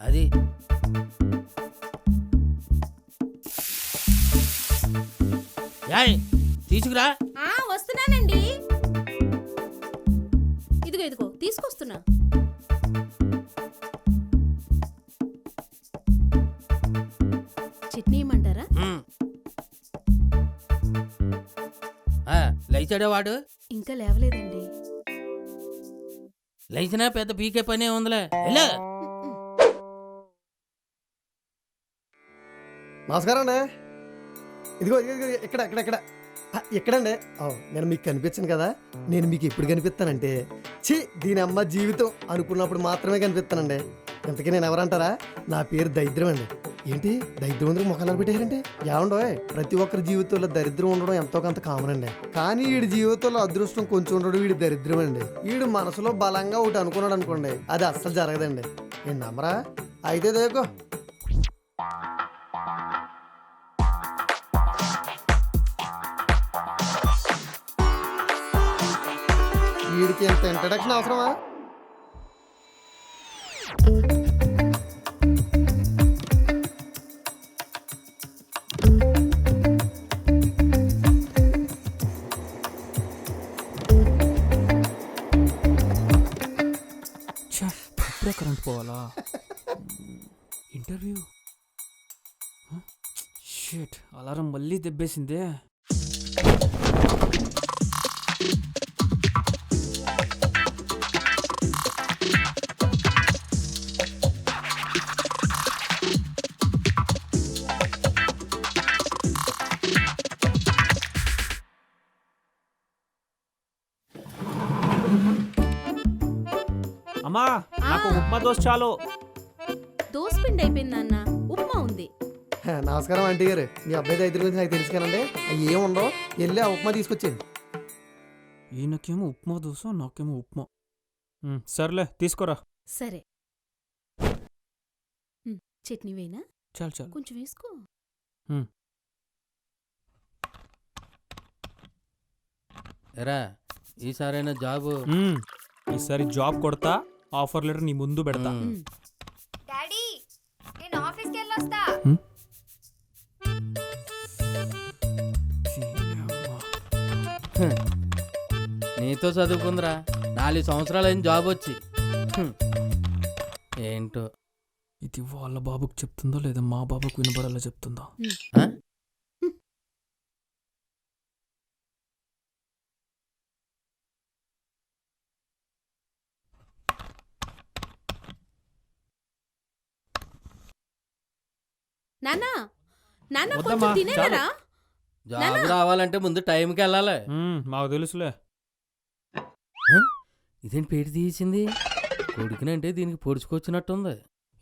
అది యాయ్ తీసుకురా. వస్తున్నానండి. ఇదిగో తీసుకొస్తున్నా. చట్నీ ఏమంటారా? లేచాడే వాడు? ఇంకా లేవలేదండి. లేచినా పెద్ద పీకే పనే ఉందిలే. ఎలా నమస్కారం అండి. ఇదిగో ఇక్కడ ఇక్కడ ఇక్కడ ఎక్కడండి? నేను మీకు కనిపించాను కదా, నేను మీకు ఎప్పుడు కనిపిస్తానంటే దీని అమ్మ జీవితం అనుకున్నప్పుడు మాత్రమే కనిపిస్తానండి. ఇంతకీ నేను ఎవరంటారా? నా పేరు దరిద్రం అండి. ఏంటి దరిద్రం అందరూ ముఖాలు పెట్టారంటే ఏమండో, ప్రతి ఒక్కరి జీవితంలో దరిద్రం ఉండడం ఎంతో కొంత కామన్ అండి. కానీ వీడి జీవితంలో అదృష్టం కొంచెం ఉండడం వీడి దరిద్రం అండి. వీడు మనసులో బలంగా ఒకటి అనుకున్నాడు అనుకోండి, అది అస్సలు జరగదండి. నేను నమ్మరా? అయితే దేకో వీడికి ఎంత ఇంట్రడక్షన్ అవసరమా? ఇప్పుడే కరెంట్ పోవాలా? ఇంటర్వ్యూ షిట్, అలారం మళ్ళీ దెబ్బేసిందే. అమ్మా, నాకు ఉప్మా దోశ చాలు. దోశ పిండి అయిపోయింది నాన్న, ఉప్మా ఉంది. నమస్కారం ఆంటీ గారు. మీ అబ్బాయి దరిద్రం గురించి నాకు తెలుసు కానండి. అవి ఏముండవు, వెళ్ళి ఆ ఉప్మా తీసుకొచ్చేయండి. ఈయనకేమో ఉప్మా దోశ, నాకేమో ఉప్మా. సర్లే తీసుకోరా. సరే. చట్నీ వేనా? చాలు చాలు, కొంచెం వేసుకో. ఎరా ఈసారైనా జాబు? ఈసారి జాబ్ కొడతా, ఆఫర్ లెటర్ నీ ముందు పెడతా. డాడీ, నేను ఆఫీస్కి వెళ్ళొస్తా. నీతో చదువుకుందిరా, 4 సంవత్సరాలైన జాబ్ వచ్చి. ఏంటో ఇది వాళ్ళ బాబుకు చెప్తుందో లేదా మా బాబుకు వినబడేలా చెప్తుందో. నాన్న నాన్న వద్దమ్మా, కొంచెం తినేరా? జాబ్ రావాలంటే ముందు టైంకి వెళ్ళాలి. మాకు తెలుసులే. ఇదేంటి పేరు తీసింది? కొడుకునంటే దీనికి పొడుచుకొచ్చినట్టుంది.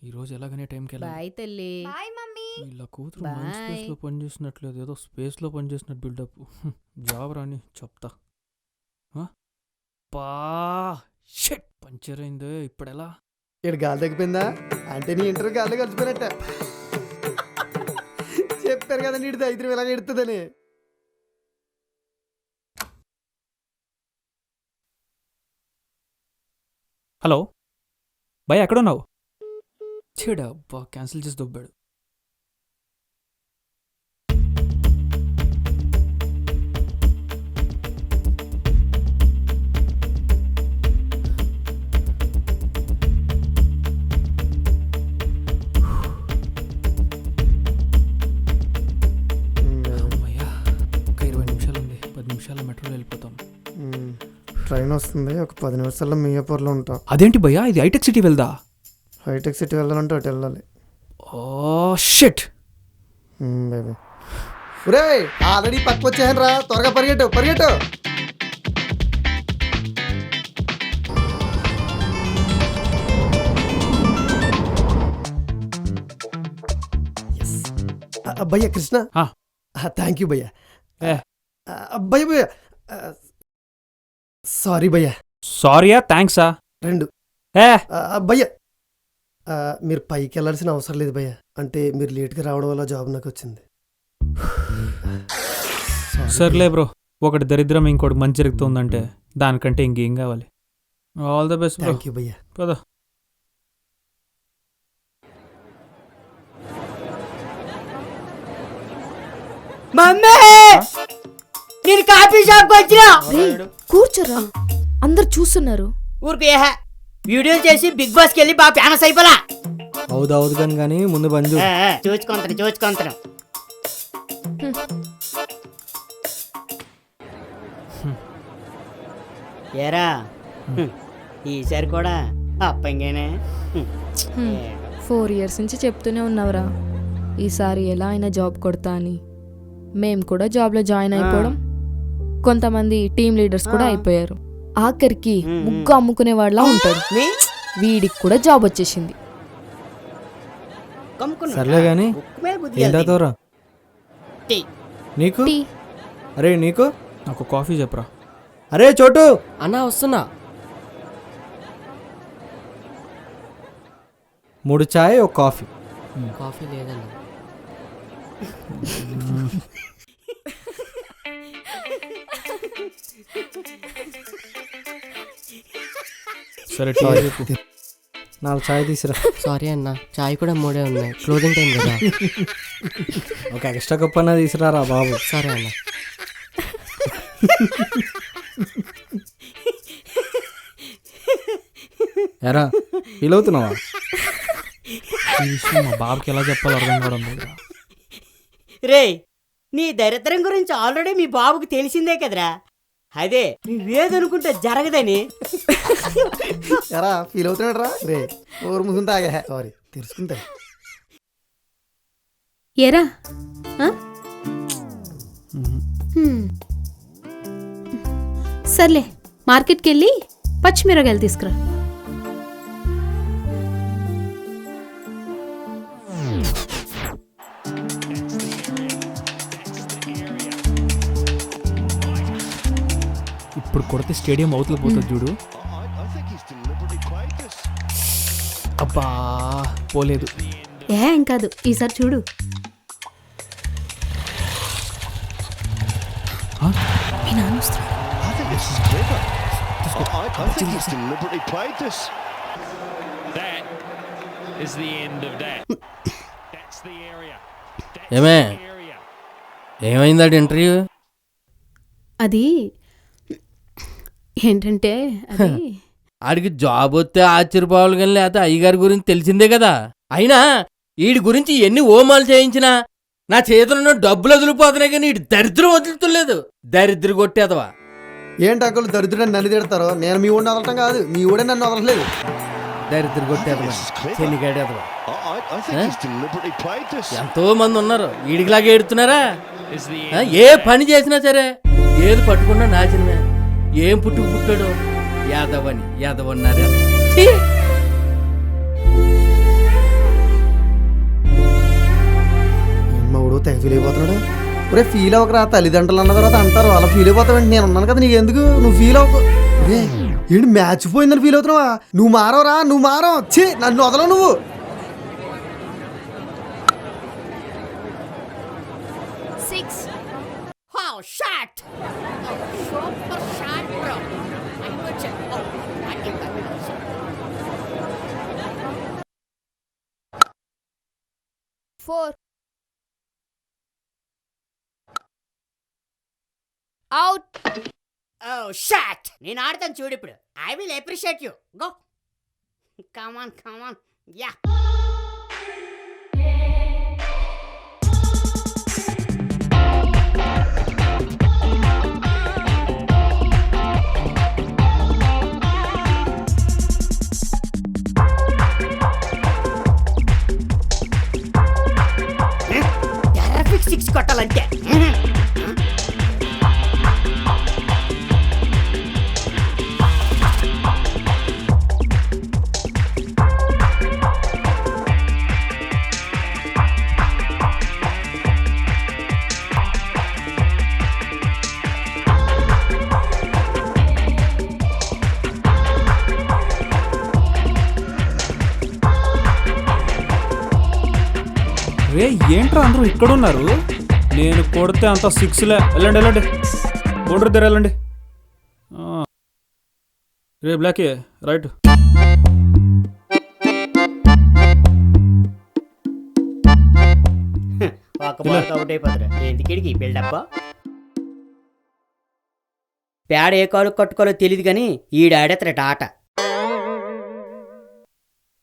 ఈ రోజు ఎలాగనే టైంకి వెళ్ళాలి. బాయ్ తల్లి. Bye mummy. వీళ్ళ కూతురు Bye. మంచి స్పేస్ లో పనిచేసినట్లేదు, ఏదో స్పేస్ లో పనిచేసినట్టు బిల్డప్. జాబ్ రాని చెప్తా. షిట్, పంచర్ అయింది. ఇప్పుడు ఎలా? ఇక్కడ గాలి తగ్గిపోయిందా అంటే నీ ఇంటర్వ్యూ గాలి కలిసిపోయినట్ట. చెప్పారు కదండి ఇటు దరిద్రం ఇలాగ ఎడుతుందని. హలో భయ్, ఎక్కడున్నావు? చెడా అబ్బా, క్యాన్సిల్ చేసి దొబ్బాడు. అమ్మయ్యా, ఒక 20 నిమిషాలు ఉంది. 10 నిమిషాల్లో మెట్రోలో వెళ్ళిపోతాం. ట్రైన్ వస్తుంది, ఒక 10 నిమిషాల్లో మియాపూర్లో ఉంటాం. అదేంటి భయ్యా, ఇది హైటెక్ సిటీ వెళ్దా? హైటెక్ సిటీ వెళ్ళాలంటే అటు వెళ్ళాలి. ఓ షిట్ బేబీ, ఒరే ఆల్రెడీ పక్క వచ్చేసాను రా, త్వరగా పరిగెట్టు పరిగెట్టు. భయ్యా కృష్ణ, థ్యాంక్ యూ భయ్యా. భయ్య భయ్య, సారీ భయ్యా. సారీయా థ్యాంక్సా? 2. ఏ భయ్య, మీరు పైకి వెళ్ళాల్సిన అవసరం లేదు భయ్య. అంటే మీరు లేట్గా రావడం వల్ల జాబ్ నాకు వచ్చింది. సర్లే బ్రో, ఒకటి దరిద్రం ఇంకోటి మంచి జరుగుతుందంటే దానికంటే ఇంకేం కావాలి. All the best bro. Thank you భయ్య. పద. మమ్మీ నేను కాఫీ షాప్కి వచ్చినా. రేయ్, కూర్చోరా అందరు చూస్తున్నారు. ఊరికి వీడియో చేసి బిగ్ బాస్కి వెళ్ళి బాగా ఫేమస్ అయిపోలా. అవుదవుదు కానీ ముందు బంజు చూసుకుంటాను. ఏరా ఈసారి కూడా అప్పంగానే 4 years నుంచి చెప్తూనే ఉన్నావురా ఈసారి ఎలా అయినా జాబ్ కొడతా అని. మేము కూడా జాబ్లో జాయిన్ అయిపోవడం, కొంతమంది టీమ్ లీడర్స్ కూడా అయిపోయారు. ఆఖరికి ముగ్గు అమ్ముకునే వాళ్ళ ఉంటాడు. వీడికి కూడా జాబ్ వచ్చేసింది. సర్లే గాని ఏంటోరా నీకు? టీ. అరే నీకు? నాకు కాఫీ చెప్పరా. అరే చోటు అన్నా వస్తున్నా. 3 చాయ్ ఒక కాఫీ. కాఫీ లేదన్నా. సరే టీ చెప్పు. 4 చాయ్ తీసురా. సారీ అన్న, చాయ్ కూడా 3 ఉన్నాయి, క్లోజింగ్ టైం కదా. ఒక ఎక్స్ట్రా కప్ అన్నా తీసుకురారా బాబు. సరే అన్న. ఎరా ఫీల్ అవుతున్నావా? ఈ విషయం మా బాబుకి ఎలా చెప్పాలో అర్థం కావడం లేదు. రే నీ దరిద్రం గురించి ఆల్రెడీ మీ బాబుకి తెలిసిందే కదరా. అదే నువ్వేదనుకుంటే జరగదని. ఎరా ఫీల్ అవుతున్నాడు రా. రే ఓరు ముసుంతా ఆగా. సారీ తెలుసుకుంటా. ఎరా ఆ? సర్లే, మార్కెట్కి వెళ్ళి పచ్చిమిరకాయలు తీసుకురా. ఇప్పుడు కొడితే స్టేడియం అవుతల పోతుంది చూడు. అబ్బా పోలేదు. ఏం కాదు, ఈసారి చూడు. మీ నాన్న వస్తున్నాడు. ఏమే ఏమైంది ఇంటర్వ్యూ? అది ఏంటంటే అది ఆడికి జాబ్ వస్తే ఆశ్చర్యపోవాలి కానీ లేకపోతే అయ్యగారి గురించి తెలిసిందే కదా. అయినా వీడి గురించి ఎన్ని హోమాలు చేయించినా నా చేతుల్లో డబ్బులు వదిలిపోతున్నాయి కానీ వీడి దరిద్రం వదులుతులేదు. దరిద్ర కొట్టేదవా. ఏంటి అక్కలు దరిద్రుడని నన్ను తిడతారో? నేను మీ ఊడిని వదలటం కాదు, మీ ఊడే నన్ను వదలట్లేదు. దరిద్ర కొట్టేదవా, చెన్నిగాడేదవా. ఎంతో మంది ఉన్నారు వీడికిలాగా ఏడుతున్నారా? ఏ పని చేసినా సరే ఏది పట్టుకున్నా నాశనమే. ఏం పుట్టాడో యాదవని యాదవన్నారు. అమ్మవుడు తెగ ఫీల్ అయిపోతున్నాడు. ఒరే ఫీల్ అవ్వకరా, తల్లిదండ్రులు అన్న తర్వాత అంటారు అలా ఫీల్ అయిపోతావండి. నేను ఉన్నాను కదా నీకు ఎందుకు, నువ్వు ఫీల్ అవ్వకు. ఏంటి మ్యాచ్ పోయిందని ఫీల్ అవుతున్నావా? నువ్వు మారవరా, నువ్వు మారవు. ఛీ నన్ను వదలవు నువ్వు. అవుట్. ఓ షాట్. నేను ఆడతాను చూడు ఇప్పుడు. I will appreciate you. Go come on come on. Yeah traffic 6 కొట్టాలంటే. రే ఏంట్రా అందరూ ఇక్కడ ఉన్నారు? నేను కొడితే అంత 6లే. వెళ్ళండి వెళ్ళండి, బౌండరీ దగ్గర వెళ్ళండి. రే బ్లాక్ రైట్. ఒక బాల్ అవుట్ అయిపోతారు. ఎందుకిడికి బిల్డప్? పేడ ఏ కాలు కట్టుకోవాలో తెలియదు కానీ ఈడు ఆడేస్తారట ఆట.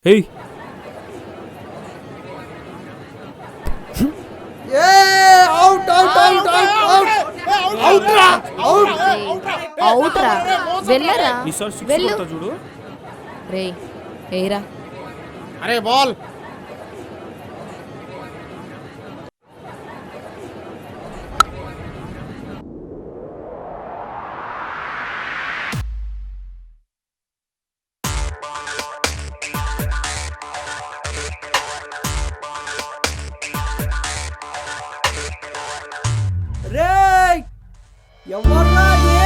ఏయ్ అవుట్ రా, వెళ్ళరా, ఈసారి సిక్స్ వెళ్ళు. కొడతా చూడు. రే ఏరా, అరే బాల్ రేయ్ ఎవర్రా అది?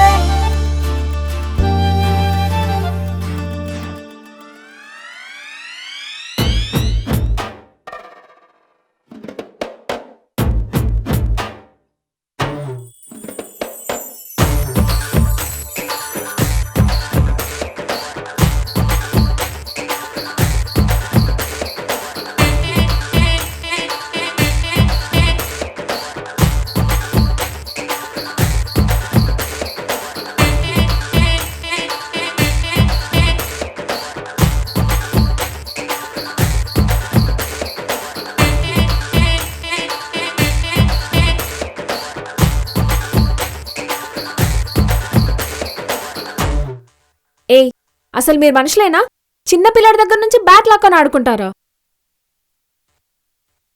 ఏయ్, అసలు మీరు మనుషులేనా? చిన్న పిల్లాడి దగ్గర నుంచి బ్యాట్ లాక్కొని ఆడుకుంటారా?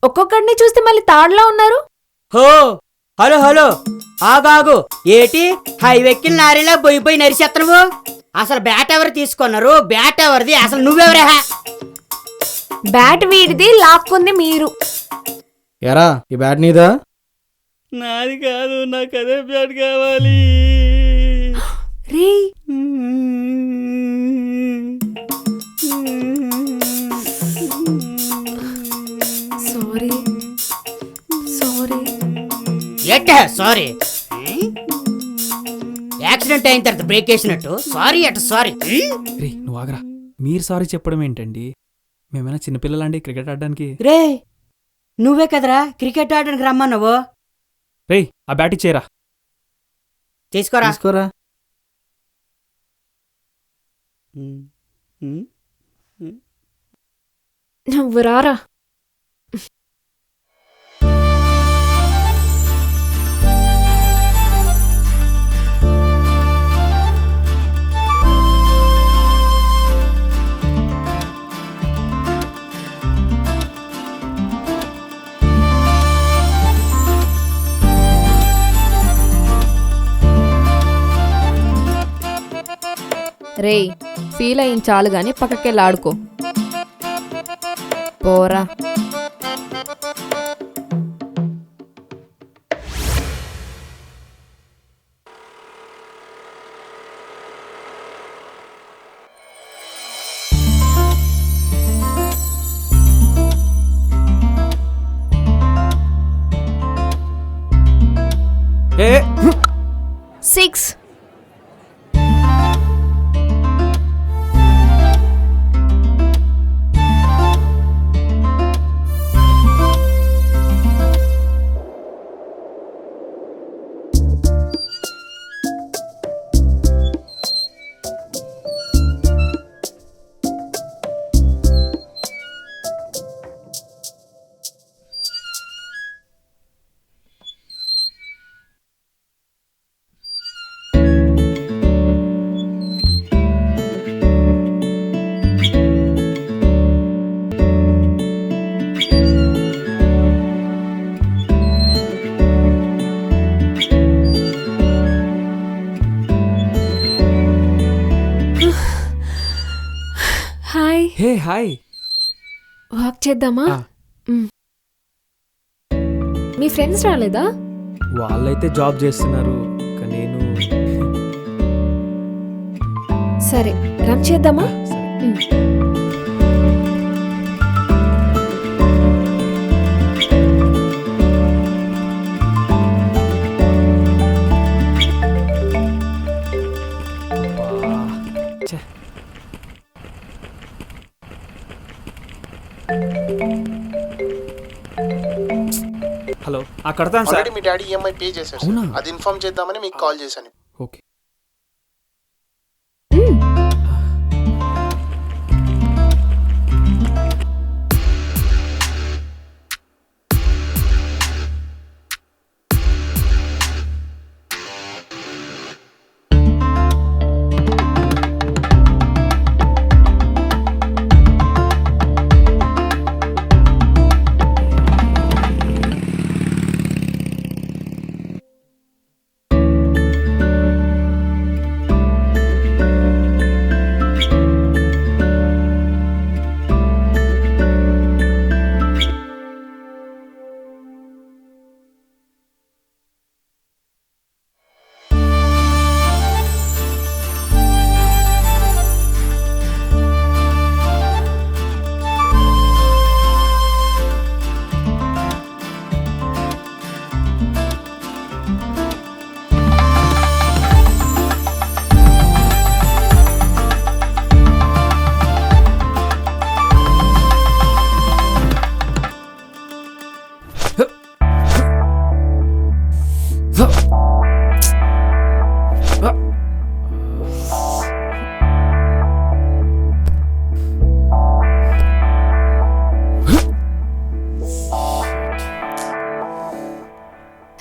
ఒక్కొక్కడిని చూస్తే మళ్ళీ తాడులా ఉన్నారు. హో హలో హలో ఆగాగు. ఏటి హైవెక్కిన లారీలా పోయి నరిసేత్తనువు? అసలు బ్యాట్ ఎవరు తీసుకున్నారు? బ్యాట్ ఎవరిది? అసలు నువ్వెవరా? బ్యాట్ వీడిది, లాక్కుంది మీరు. ఎరా ఈ బ్యాట్ నీదా? నాది కాదు, నాకు అదే బ్యాట్ కావాలి. రే సారీ సారీ. ఎట్ట సారీ? యాక్సిడెంట్ అయిన తర్వాత బ్రేక్ వేసినట్టు సారీ అట సారీ. రే నువ్వు ఆగరా. మీరు సారీ చెప్పడం ఏంటండి? మేమైనా చిన్నపిల్లలండి క్రికెట్ ఆడడానికి. రే నువ్వే కదరా క్రికెట్ ఆడడానికి రమ్మన్నావు. రే ఆ బ్యాట్ ఇచ్చేరా. తీసుకోరా. తీసుకోరా. నువ్వు రారా. రే ఫీల్ అయ్యింది చాలు గాని పక్కకెళ్ళి ఆడుకో. పోరా. ఏ 6. హాయ్. Hey hi. వాక్ చేద్దామా? ఆ. మీ ఫ్రెండ్స్ రాలేదా? వాళ్ళైతే జాబ్ చేస్తున్నారు, కానీ నేను సరే రన్ చేద్దామా? సరే. హలో కడతాను సార్. ఆల్రెడీ మీ డాడీ ఈఎంఐ పే చేశారు అవునా? సార్. అది ఇన్ఫార్మ్ చేద్దామని మీకు కాల్ చేశాను. ఓకే.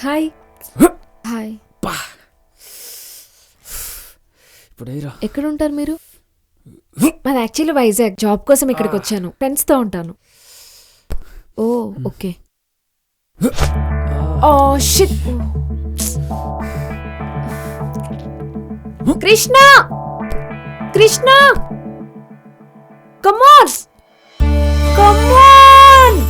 హాయ్. హాయ్. ఇప్పుడేరా ఎక్కడ ఉంటారు మీరు? మాది యాక్చువల్లీ వైజాగ్. జాబ్ కోసం ఇక్కడికి వచ్చాను. ఫ్రెండ్స్తో ఉంటాను. Oh okay. Oh shit. Krishna Krishna come on come on.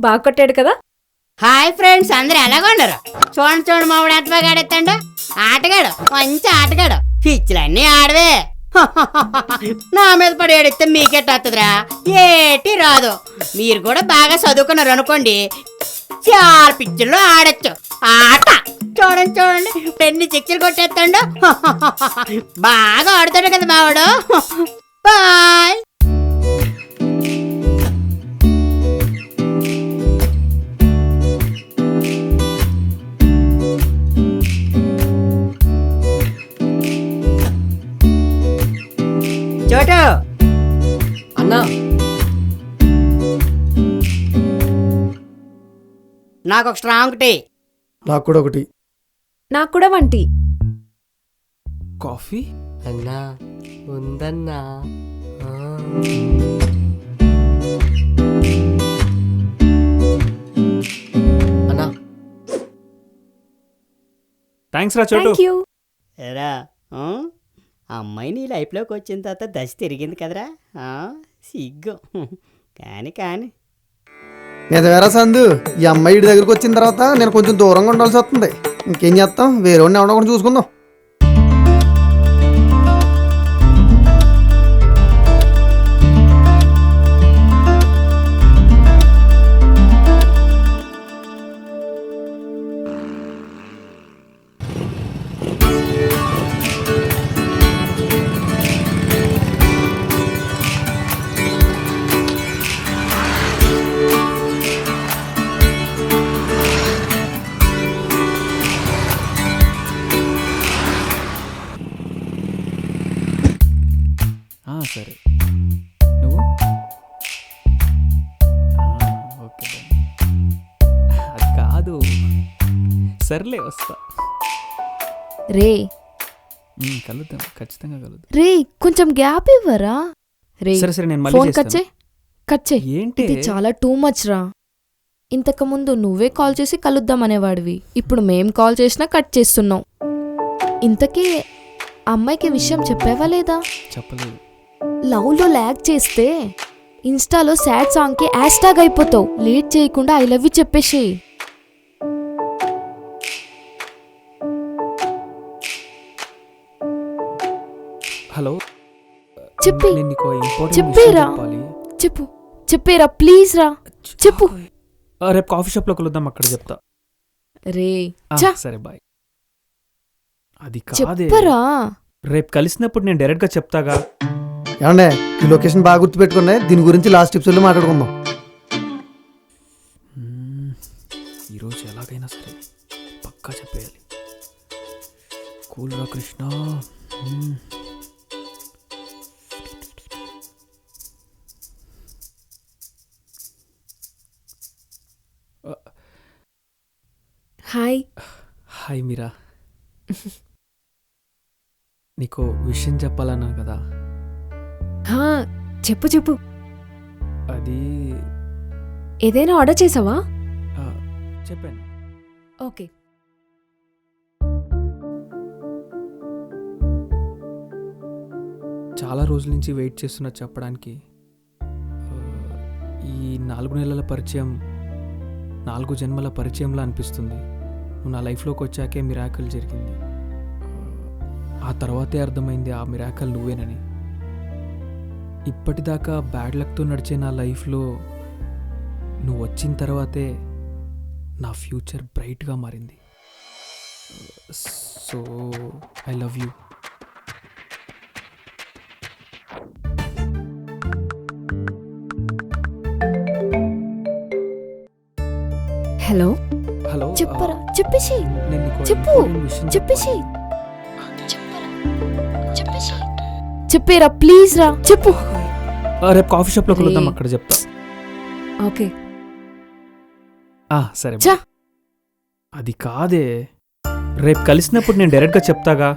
బాగా కొట్టాడు కదా. హాయ్ ఫ్రెండ్స్, అందరు ఎలాగొండరు? చూడండి మామిడి ఎంత బాగా ఆడేస్తాడు. ఆటగాడు, మంచి ఆటగాడు. పిచ్చులన్నీ ఆడవే. నా మీద పడి ఏడిస్తే మీకెట్టొస్తుందిరా? ఏటి రాదు. మీరు కూడా బాగా చదువుకున్నారు అనుకోండి, చాలా పిచ్చుల్లో ఆడచ్చు ఆట. చూడండి ఎన్ని చిక్చులు కొట్టేస్తాడు. బాగా ఆడుతాడు కదా మావాడు. బాయ్. చోటు అన్నా నాకు ఒక స్ట్రాంగ్ టీ. నాకు కూడా ఒకటి. నాకు కూడా వంటి. కాఫీ అన్నా ఉందన్నా. అన్నా థ్యాంక్స్ రా చోటు. Thank you. ఎరా అమ్మాయి నీ లైఫ్లోకి వచ్చిన తర్వాత దశ తిరిగింది కదరా. సిగ్గు. కానీ నిజమేరా సందు, ఈ అమ్మాయి ఇడి దగ్గరికి వచ్చిన తర్వాత నేను కొంచెం దూరంగా ఉండాల్సి వస్తుంది. ఇంకేం చేస్తాం, వేరే వాడిని ఎవడో చూసుకుందాం. సర్లే వస్తా. రే కలుద్దాం, ఖచ్చితంగా కలుద్దాం. రే కొంచెం గ్యాప్ ఇవ్వరా రే. సరే సరే, నేను మళ్ళీ ఫోన్ చేస్తాను. కట్ చే. ఏంటి ఇది చాలా టూ మచ్ రా. ఇంతకుముందు నువ్వే కాల్ చేసి కలుద్దాం అనేవాడివి, ఇప్పుడు మేం కాల్ చేసినా కట్ చేస్తున్నావు. ఇంతకీ అమ్మాయికి విషయం చెప్పావా లేదా? చెప్పలేదు. లవ్లో ల్యాగ్ చేస్తే ఇన్స్టాలో సాడ్ సాంగ్కి హ్యాష్ ట్యాగ్ అయిపోతావు. లేట్ చేయకుండా ఐ లవ్ యూ చెప్పేసేయ్. హలో, చెప్పి నేను నీకు ఇంపార్టెంట్ చెప్పేరా. చెప్పాలి. చెప్పేరా ప్లీజ్ రా. చెప్పు. రేపు కాఫీ షాప్ లో కలుద్దాం, అక్కడ చెప్తా. రే సరే బాయ్. అది కాదే, చెప్పరా. రేపు కలిసినప్పుడు నేను డైరెక్ట్ గా చెప్తాగా. ఏమండే ఈ లొకేషన్ బాగా గుర్తుపెట్టుకున్నా, దీని గురించి లాస్ట్ ఎపిసోడ్లో మాట్లాడుకుందాం. ఈరోజు ఎలాగైనా సరే పక్కా చెప్పేయాలి. కూల్ రా కృష్ణ. హాయ్. హాయ్ మీరా. నీకు విషయం చెప్పాలన్నా కదా. హా, చెప్పు చెప్పు. అది ఏదైనా ఆర్డర్ చేసావా? చెప్పాను. ఓకే. చాలా రోజుల నుంచి వెయిట్ చేస్తున్నా చెప్పడానికి. ఈ 4 నెలల పరిచయం 4 జన్మల పరిచయంలా అనిపిస్తుంది. నువ్వు నా లైఫ్లోకి వచ్చాకే మిరాకిల్ జరిగింది. ఆ తర్వాతే అర్థమైంది ఆ మిరాకిల్ నువ్వేనని. ఇప్పటిదాకా బ్యాడ్ లక్తో నడిచే నా లైఫ్లో నువ్వు వచ్చిన తర్వాతే నా ఫ్యూచర్ బ్రైట్గా మారింది. So I love you. Hello. Hello, చెప్పరా చెప్పేసి. నేను నీకు చెప్పు. important విషయం చెప్పేసి. చెప్పాలి. చెప్పేరా ప్లీజ్ రా. చెప్పు. రేపు కాఫీ షాప్ లో కలుద్దాం, రే. అక్కడ చెప్తా. ఓకే. సరే చా. అది కాదే, రేపు కలిసినప్పుడు నేను డైరెక్ట్ గా చెప్తాగా.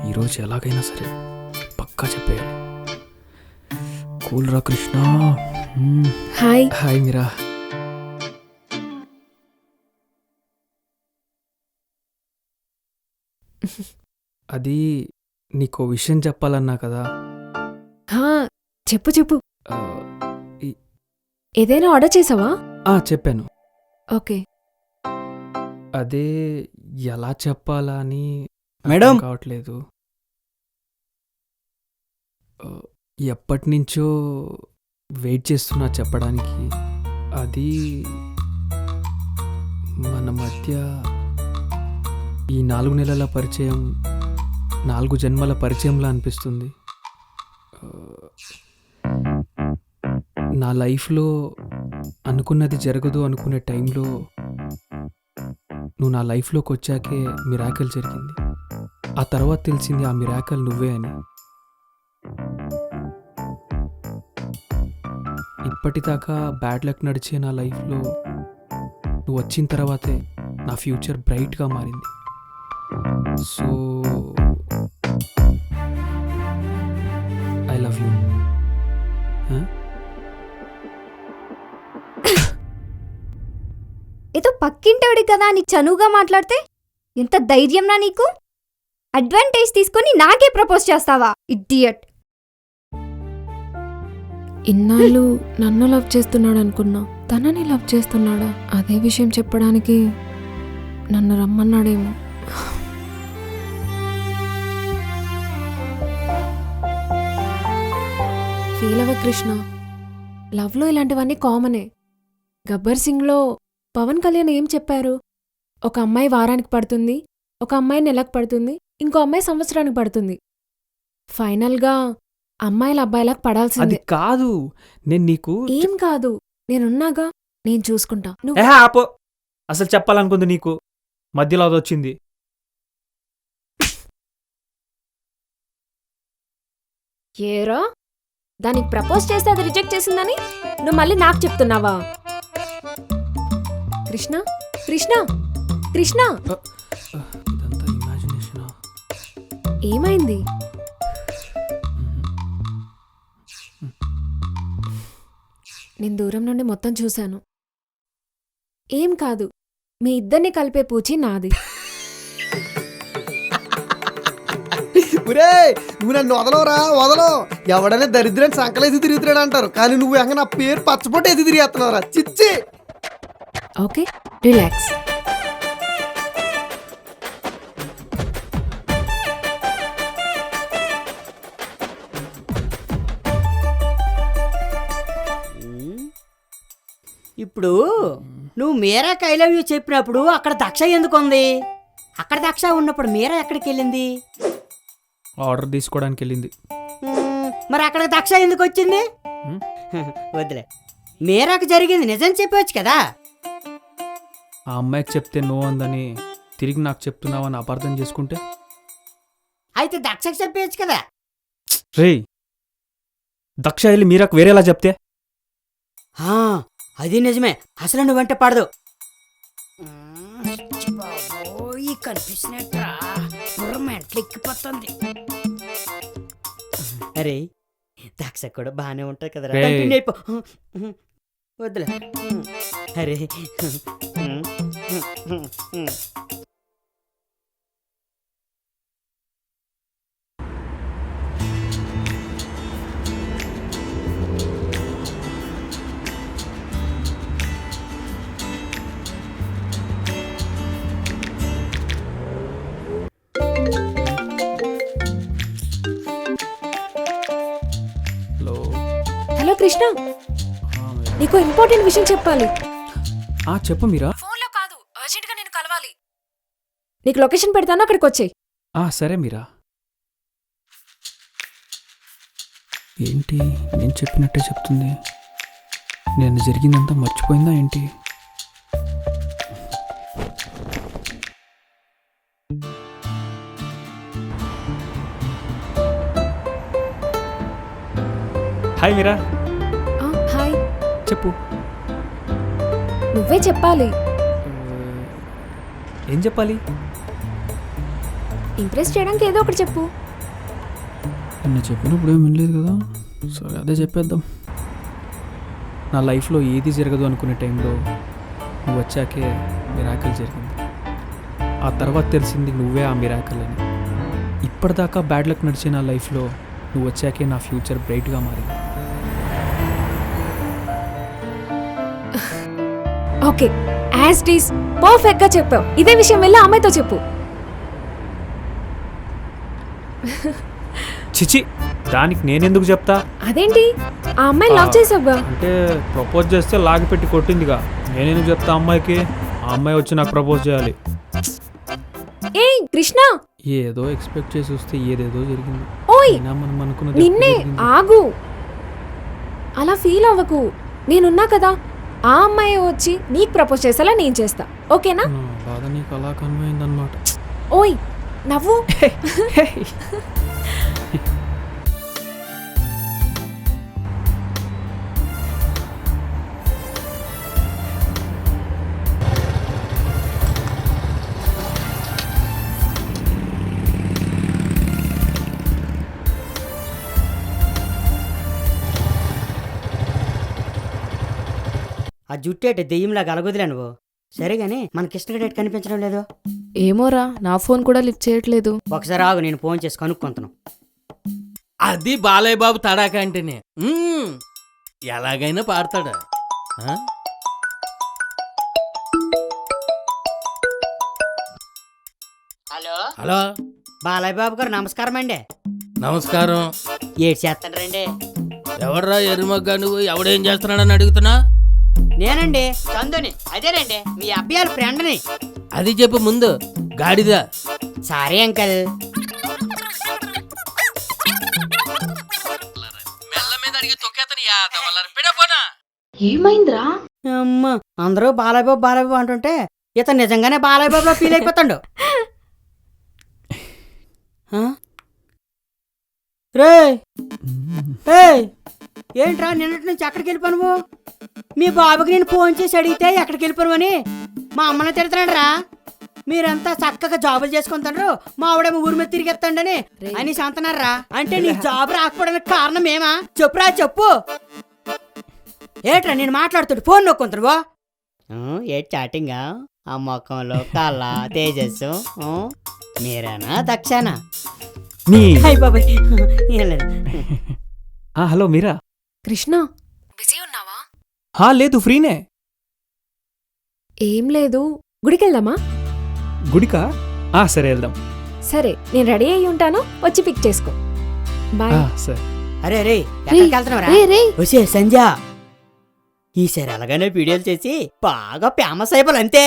ఈరోజు ఎలాగైనా సరే పక్కా చెప్పేయాలి. కూల్ రా కృష్ణ. హాయ్. హాయ్ మీరా. అది నీకో విషయం చెప్పాలన్నా కదా. హా, చెప్పు చెప్పు. ఆ, ఈ- ఏదైనా ఆర్డర్ చేసావా? చెప్పాను. ఓకే. అదే ఎలా చెప్పాలా అని మేడం. అర్థం కావట్లేదు. ఎప్పటి నుంచో వెయిట్ చేస్తున్నా చెప్పడానికి. అది మన మధ్య ఈ 4 నెలల పరిచయం 4 జన్మల పరిచయంలా అనిపిస్తుంది. నా లైఫ్లో అనుకున్నది జరగదు అనుకునే టైంలో నువ్వు నా లైఫ్లోకి వచ్చాకే మిరాకిల్ జరిగింది. ఆ తర్వాత తెలిసింది ఆ మిరాకిల్ నువ్వే అని. ఇప్పటిదాకా బ్యాడ్ లక్ నడిచే నా లైఫ్లో నువ్వు వచ్చిన తర్వాతే నా ఫ్యూచర్ బ్రైట్గా మారింది. So I love you. ఏదో పక్కింటోడి కదా అని చనువుగా మాట్లాడితే ఎంత ధైర్యంనా నీకు? అడ్వాంటేజ్ తీసుకొని నాకే ప్రపోజ్ చేస్తావా ఇడియట్. ఇన్నాళ్ళు నన్ను లవ్ చేస్తున్నాడు అనుకున్నా, తనని లవ్ చేస్తున్నాడా? అదే విషయం చెప్పడానికి నన్ను రమ్మన్నాడేమో. ఫీల్ అవ్వ కృష్ణ. లవ్లో ఇలాంటివన్నీ కామనే. గబ్బర్ సింగ్లో పవన్ కళ్యాణ్ ఏం చెప్పారు? ఒక అమ్మాయి వారానికి పడుతుంది, ఒక అమ్మాయి నెలకు పడుతుంది, ఇంకో అమ్మాయి సంవత్సరానికి పడుతుంది. ఫైనల్గా అమ్మాయిల అబ్బాయిలకు అది పడాల్సిందే. కాదు, నేను నీకు ఏం కాదు, నేనున్నాగా, నేను చూసుకుంటా. నువ్వు ఆపో. అసలు చెప్పాలనుకుంది నీకు, మధ్యలో అది వచ్చింది. ఏరా దానికి ప్రపోజ్ చేస్తే అది రిజెక్ట్ చేసిందని నువ్వు మళ్ళీ నాకు చెప్తున్నావా? కృష్ణ కృష్ణ కృష్ణ ఇదంతా ఇమాజినేషనా? ఏమైంది? నేను దూరం నుండి మొత్తం చూశాను. ఏం కాదు, మీ ఇద్దరిని కలిపే పూచి నాది. ఒరే నువ్వు నన్ను వదలవురా, వదలవు. ఎవడైనా దరిద్రాన్ని సంకలేసి తిరుగుతున్నాడు అంటారు, కానీ నువ్వు ఎంగ నా పేరు పచ్చబొట్టేసి తిరిగేస్తున్నావురా, చిచ్చి. Okay, relax. ఇప్పుడు నువ్వు మీరా ఐ లవ్ యూ చెప్పినప్పుడు అక్కడ దక్ష ఎందుకుంది? అక్కడ దక్ష ఉన్నప్పుడు మీరా ఎక్కడికి వెళ్ళింది? ఆర్డర్ తీసుకోవడానికి వెళ్ళింది. మరి అక్కడ దక్ష ఎందుకు వచ్చింది? వద్దులే, మీరాకు జరిగింది నిజం చెప్పవచ్చు కదా. ఆ అమ్మాయికి చెప్తే నో అందని తిరిగి నాకు చెప్తున్నావని అపార్థం చేసుకుంటే? అయితే దక్షకు చెప్పవచ్చు కదా. రేయ్, దక్ష వెళ్ళి మీరాకు వేరేలా చెప్తే? ఆ, అది నిజమే. అసలు నువ్వంటే పడదు. కనిపిస్తున్నట్రా మెంటలు ఎక్కిపోతుంది. అరే దక్ష కూడా బాగానే ఉంటాయి కదరా. రేయ్. కంటిన్యూ అయిపో. వద్దులే. అరే హలో. హలో కృష్ణ, నీకు ఇంపార్టెంట్ విషయం చెప్పాలి. చెప్పు మీరా. ఫోన్లో కాదు, అర్జెంట్గా నేను కలవాలి. నీకు లొకేషన్ పెడతాను, అక్కడికి వచ్చేయ్. సరే మీరా. ఏంటి నేను చెప్పినట్టే చెప్తుంది? నేను జరిగిందంతా మర్చిపోయిందా ఏంటి? హాయ్ మీరా. హాయ్. చెప్పు. నువ్వే చెప్పాలి. ఏం చెప్పాలి? ఇంప్రెస్ చేయడానికి ఏదో ఒకటి చెప్పు. నిన్న చెప్పినప్పుడు ఏం వినలేదు కదా, సరే అదే చెప్పేద్దాం. నా లైఫ్లో ఏది జరగదు అనుకునే టైంలో నువ్వు వచ్చాకే మిరాకిల్ జరిగింది. ఆ తర్వాత తెలిసింది నువ్వే ఆ మిరాకిల్ అని. ఇప్పటిదాకా బ్యాడ్ లక్ నడిచే నా లైఫ్లో నువ్వు వచ్చాకే నా ఫ్యూచర్ బ్రైట్గా మారింది. ఓకే, యాజ్ ఇట్ ఈస్ పర్ఫెక్ట్గా చెప్పావు. ఇదే విషయం వెళ్ళి అమ్మాయితో చెప్పు. చిచి, దానికి నేనెందుకు చెప్తా? అదేంటి, ఆ అమ్మాయి లవ్ చేసావుగా. అంటే ప్రపోజ్ చేస్తే లాగి పెట్టి కొట్టిందిగా, నేనెందుకు చెప్తా అమ్మాయికి? ఆ అమ్మాయి వచ్చి నాకు ప్రపోజ్ చేయాలి. ఏ కృష్ణ, ఏదో ఎక్స్పెక్ట్ చేసి వస్తే ఏదేదో జరిగింది. ఓయ్ అయినా మనం అనుకున్నది నిన్నే. ఎప్పుడు జరిగింది? ఆగు, అలా ఫీల్ అవ్వకు. నేనున్నా కదా, ఆ అమ్మాయి వచ్చి నీకు ప్రపోజ్ చేసేలా నేను చేస్తా, ఓకేనా? నా బాధ నీకు అలా కన్వైందన్నమాట. ఓయ్ నవ్వు. ఆ జుట్టేట దెయ్యంలా గలగొదిలే నువ్వు. సరే గానీ మన కృష్ణగడేట్ కనిపించడం లేదు. ఏమోరా, నా ఫోన్ కూడా లిఫ్ట్ చేయట్లేదు. ఒకసారి ఆగు, నేను ఫోన్ చేసి కనుక్కుంటాను. అది బాలయ్య బాబు తడాక అంటేనే. ఎలాగైనా పాడతాడా? హలో హలో, బాలయ్య బాబు గారు నమస్కారం అండి. నమస్కారం. ఏడు చేస్తాడు రండి. ఎవర్రా ఎరుమగ్గా నువ్వు? ఎవడేం చేస్తున్నాడని అడుగుతున్నా? నేనండి చందుని. అదేనండి మీ అబ్బాయి ఫ్రెండ్ని. అది చెప్పు ముందు, గాడిద. Sorry uncle. ఏమైందిరా? అమ్మా, అందరూ బాలయ్య బాబు బాలయ్య బాబు అంటుంటే ఇతను నిజంగానే బాలయ్య బాబులో ఫీల్ అయిపోతాడు. రే ఏంట్రా నిన్నటి నుంచి ఎక్కడికి వెళ్ళిపోను నువ్వు? మీ బాబుకి నేను ఫోన్ చేసి అడిగితే ఎక్కడికి వెళ్ళిపోను అని మా అమ్మని తిడుతున్నాడు రా. మీరంతా చక్కగా జాబులు చేసుకుంటారు, మా ఆవిడేమో ఊరి మీద తిరిగెత్తండని అని అంటున్నారా. అంటే నీ జాబ్ రాకపోవడానికి కారణం ఏమా? చెప్పురా చెప్పు. ఏట్రా నేను మాట్లాడుతుంటే ఫోన్ నొక్కుంటారు. ఏ చాటింగా ఆ మొఖంలో కళ్ళ తేజస్సు మీరేనా దక్షానా? బాబాయ్ హలో మీరా? కృష్ణ బిజీ ఉన్నావా? లేదు, ఫ్రీనే. ఏం లేదు, గుడికి వెళ్దామా? గుడికా? సరే వెళ్దాం. సరే నేను రెడీ అయ్యి ఉంటాను, వచ్చి పిక్ చేసుకో. బాయ్. సరే. అరే రే ఎక్కడికి వెళ్తున్నావురా? వచ్చే సంధ్య ఈసారి అలాగనే వీడియోలు చేసి బాగా ఫేమస్ అయిపోవాలి అంతే.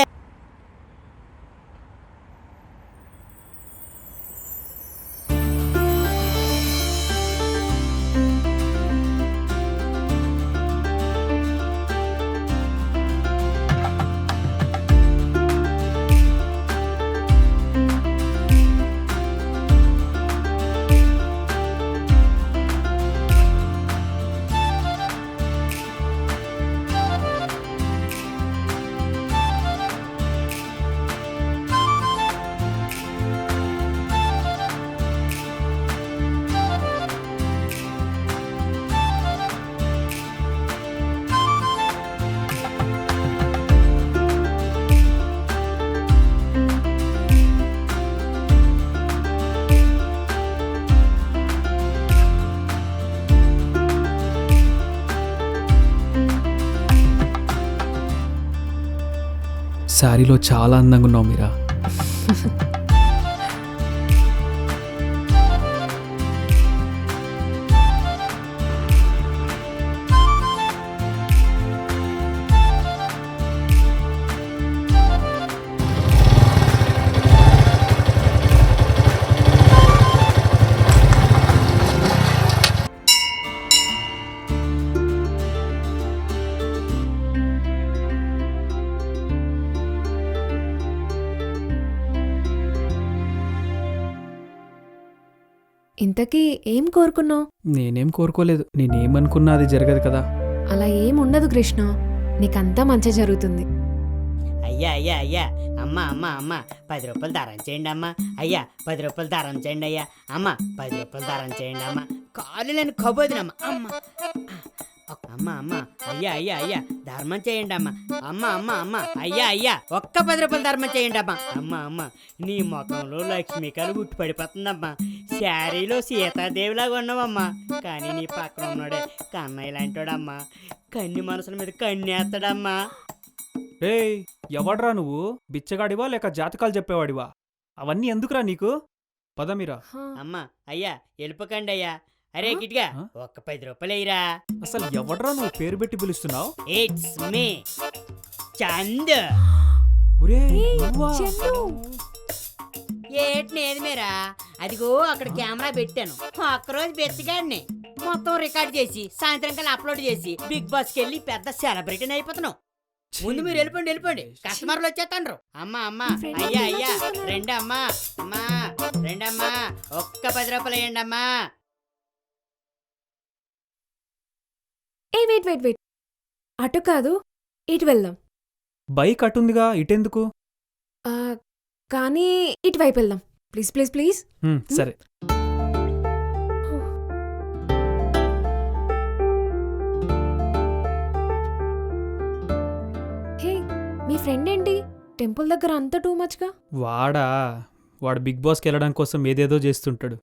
శారీలో చాలా అందంగా ఉన్నావు మీరా. ఇంతకీ ఏం కోరుకున్నావు? నేనేం కోరుకోలేదు. నేనేమనుకున్నా అది జరగదు కదా. అలా ఏం ఉండదు కృష్ణ, నీకంతా మంచి జరుగుతుంది. అయ్యా అయ్యా అయ్యా అమ్మ అమ్మ అమ్మ 10 రూపాయలు దారం చేయండి అమ్మ. అయ్యా 10 రూపాయలు దారం చేయండి అయ్యా. అమ్మ 10 రూపాయలు దారం చేయండి అమ్మ. కాలు లేని కబోదినమ్మ అమ్మ. అమ్మ అమ్మ అయ్యా అయ్యా అయ్యా ధర్మం చేయండి అమ్మ. అమ్మ అమ్మ అమ్మ అయ్యా అయ్యా ఒక్క 10 రూపాయలు ధర్మం చేయండి అమ్మ. అమ్మ అమ్మ నీ ముఖంలో లక్ష్మీకలు గుట్టి పడిపోతుందమ్మా. శారీలో సీతాదేవిలాగా ఉన్నావమ్మా. కానీ నీ పక్కన ఉన్నాడే కన్నయ్య లాంటోడమ్మా. కన్ని మనసుల మీద కన్నేస్తాడమ్మా. ఏయ్, ఎవడ్రా నువ్వు? బిచ్చగాడివా లేక జాతకాలు చెప్పేవాడివా? అవన్నీ ఎందుకురా నీకు? పద మీరా. అమ్మా అయ్యా వెళ్ళిపోకండి అయ్యా. అరే కిట్గా ఒక్క 10 రూపాయలు అయ్యిరా. అసలు ఎవడ్రా నువ్వు పేరు పెట్టి పిలుస్తున్నావు? It's me Chand. ఏది మీరా? అదిగో అక్కడ కెమెరా పెట్టాను. ఒక్కరోజు బెచ్చగాడిని మొత్తం రికార్డ్ చేసి సాయంత్రం కల్లా అప్లోడ్ చేసి బిగ్ బాస్కి వెళ్ళి పెద్ద సెలబ్రిటీని అయిపోతున్నావు. ముందు మీరు వెళ్ళిపోండి వెళ్ళిపోండి, కస్టమర్లు వచ్చేస్తాండ్రు. అమ్మా అమ్మా అయ్యా అయ్యా రండి అమ్మా. అమ్మా రెండమ్మా ఒక్క 10 రూపాయలు వేయండి అమ్మా. ఏ వెయిట్ వెయిట్ వెయిట్, అటు కాదు ఇటు వెళ్దాం. బైక్ అటుందిగా, ఇటెందుకు? కానీ ఇటువైపు వెళ్దాం. Please please please. సరే. హే, మీ ఫ్రెండ్ ఏంటి టెంపుల్ దగ్గర అంత టూ మచ్గా? వాడు బిగ్ బాస్కి వెళ్ళడం కోసం ఏదేదో చేస్తుంటాడు.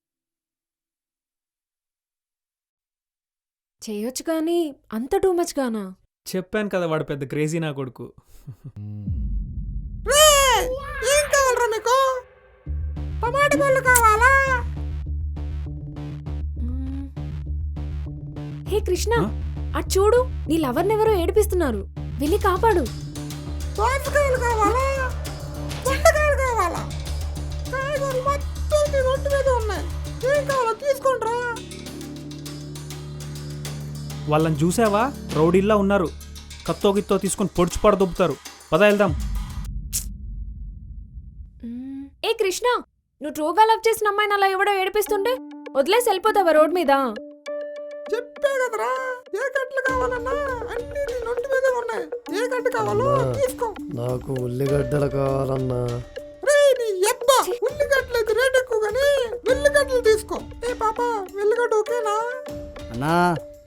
చేయొచ్చు కానీ అంత టూ మచ్ గానా? చెప్పాను కదా, వాడు పెద్ద క్రేజీ నా కొడుకు. ఏం కావాలరా మీకు? టమాటా పళ్ళు కావాలా? హే కృష్ణ, అటు చూడు, నీ లవర్నెవరో ఏడిపిస్తున్నారు, వెళ్ళి కాపాడు. దోసకాయలు కావాలా? బెండకాయలు కావాలా? కాయగూరలు మొత్తం నీ రొట్టె మీద ఉన్నాయి. ఏం కావాలో తీసుకుంట్రా. వాళ్ళని చూసావా? రౌడీల్లా ఉన్నారు. కత్తో గిత్తో తీసుకుని పొడుచు పడదొబ్బుతారు. పద వెళ్దాం. ఏ కృష్ణ, నువ్వు ట్రూగా లవ్ చేసిన అమ్మాయిని అలా ఎవడో ఏడిపిస్తుంటే వదిలేసి వెళ్ళిపోతావా రోడ్ మీద? చెప్పే కదరా, ఏ కట్లు కావాలన్నా అన్ని నీ నొంటి మీదే ఉన్నాయి. ఏ కట్టు కావాలో తీసుకో. నాకు ఉల్లిగడ్డలు కావాలన్నా. ఉల్లిగడ్డలకి రేట్ ఎక్కువ కానీ వెల్లిగడ్డలు తీసుకో. ఏ పాప, వెల్లిగడ్డ ఓకేనా? అన్నా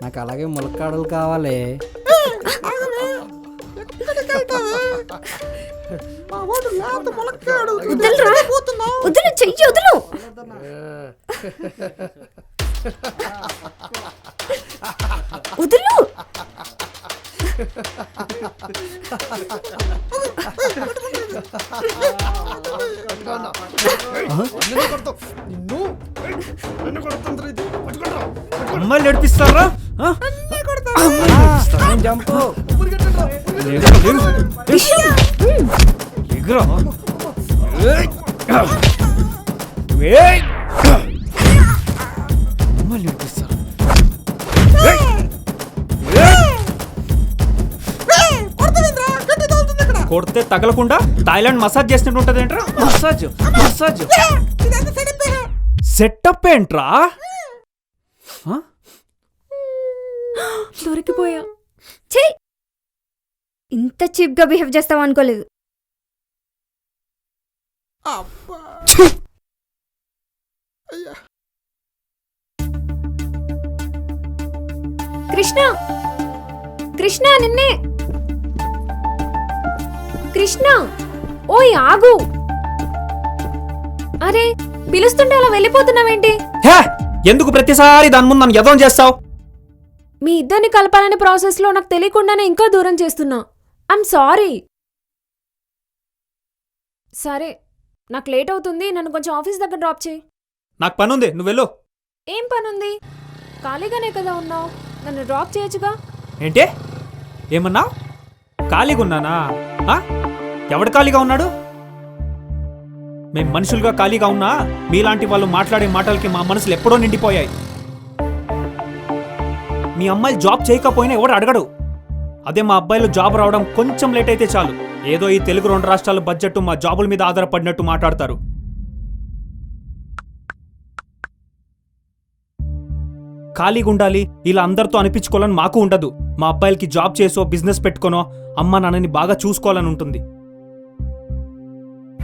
నాకు అలాగే ములక్కాడలు కావాలి. వదులు, చెయ్యి వదులు. వదులు. అమ్మాయిలు నడిపిస్తారా? కొడితే తగలకుండా థాయిలాండ్ మసాజ్ చేసినట్టు ఉంటది ఏంట్రా? మసాజ్ మసాజ్ సెటప్ ఏంట్రా? దొరికిపోయా. ఛీ, ఇంత చీప్ గా బిహేవ్ చేస్తావు అనుకోలేదు. కృష్ణ, కృష్ణ నిన్నే. కృష్ణ, ఓయ్ ఆగు. అరే పిలుస్తుంటే అలా వెళ్ళిపోతున్నావేంటి? ఎందుకు ప్రతిసారి దాని ముందు నన్ను యదవం చేస్తావు? మీ ఇద్దరిని కలపాలనే ప్రాసెస్లో నాకు తెలియకుండానే ఇంకా దూరం చేస్తున్నా. I'm sorry. సరే, నాకు లేట్ అవుతుంది, నన్ను కొంచెం ఆఫీస్ దగ్గర డ్రాప్ చేయి. నాకు పని ఉంది, నువ్వు వెళ్ళు. ఏం పనుంది? ఖాళీగానే కదా ఉన్నావు, నన్ను డ్రాప్ చేయొచ్చుగా. ఏంటే ఏమన్నా? ఖాళీగా ఉన్నానా? ఎవడు ఖాళీగా ఉన్నాడు? మేం మనుషులుగా ఖాళీగా ఉన్నా మీలాంటి వాళ్ళు మాట్లాడే మాటలకి మా మనసులు ఎప్పుడో నిండిపోయాయి. మీ అమ్మాయిలు జాబ్ చేయకపోయినా ఎవడు అడగడు. అదే మా అబ్బాయిలు జాబ్ రావడం కొంచెం లేట్ అయితే చాలు, ఏదో ఈ తెలుగు 2 రాష్ట్రాల బడ్జెట్ మా జాబుల మీద ఆధారపడినట్టు మాట్లాడతారు. ఖాళీగా ఉండాలి, ఇలా అందరితో అనిపించుకోవాలని మాకు ఉండదు. మా అబ్బాయిలకి జాబ్ చేసో బిజినెస్ పెట్టుకోనో అమ్మ నాన్నని బాగా చూసుకోవాలని ఉంటుంది.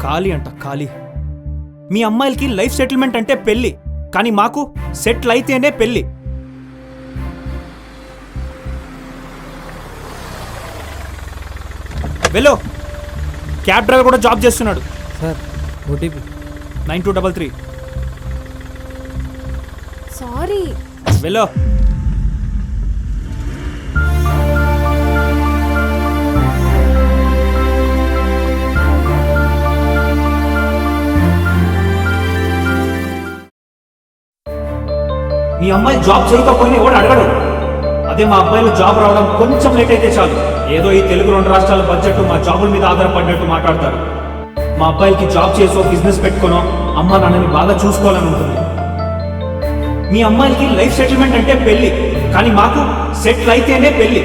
ఖాళీ అంట ఖాళీ. మీ అమ్మాయిలకి లైఫ్ సెటిల్మెంట్ అంటే పెళ్లి, కానీ మాకు సెటిల్ అయితేనే పెళ్లి. వెళ్ళు. క్యాబ్ డ్రైవర్ కూడా జాబ్ చేస్తున్నాడు. Sir OTP 9233. సారీ. వెళ్ళు. మీ అమ్మాయి జాబ్ చేయకపోయినా ఎవడు అడగడు. అదే మా అబ్బాయిలు జాబ్ రావడం కొంచెం లేట్ అయితే చాలు, ఏదో ఈ తెలుగు 2 రాష్ట్రాల బడ్జెట్ మా జాబుల మీద ఆధారపడినట్టు మాట్లాడతారు. మా అబ్బాయిలకి జాబ్ చేసో బిజినెస్ పెట్టుకోనో అమ్మ నాన్నని బాగా చూసుకోవాలని ఉంటుంది. మీ అమ్మాయిలకి లైఫ్ సెటిల్మెంట్ అంటే పెళ్లి, కానీ మాకు సెటిల్ అయితేనే పెళ్లి.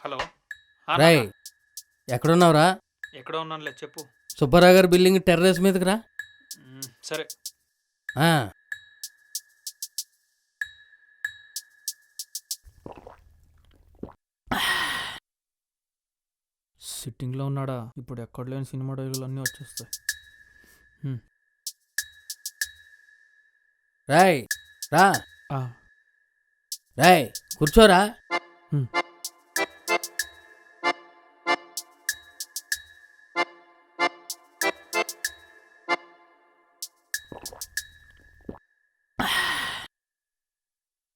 హలో రాయ్, ఎక్కడున్నావురా? ఎక్కడ ఉన్నానులే చెప్పు. సుబ్బారావు గారి బిల్డింగ్ టెర్రస్ మీదకి రా. సరే. సిట్టింగ్లో ఉన్నాడా? ఇప్పుడు ఎక్కడ లేని సినిమా డైలాగులు అన్నీ వచ్చేస్తాయి. రాయ్ రా. రాయ్ కూర్చోరా.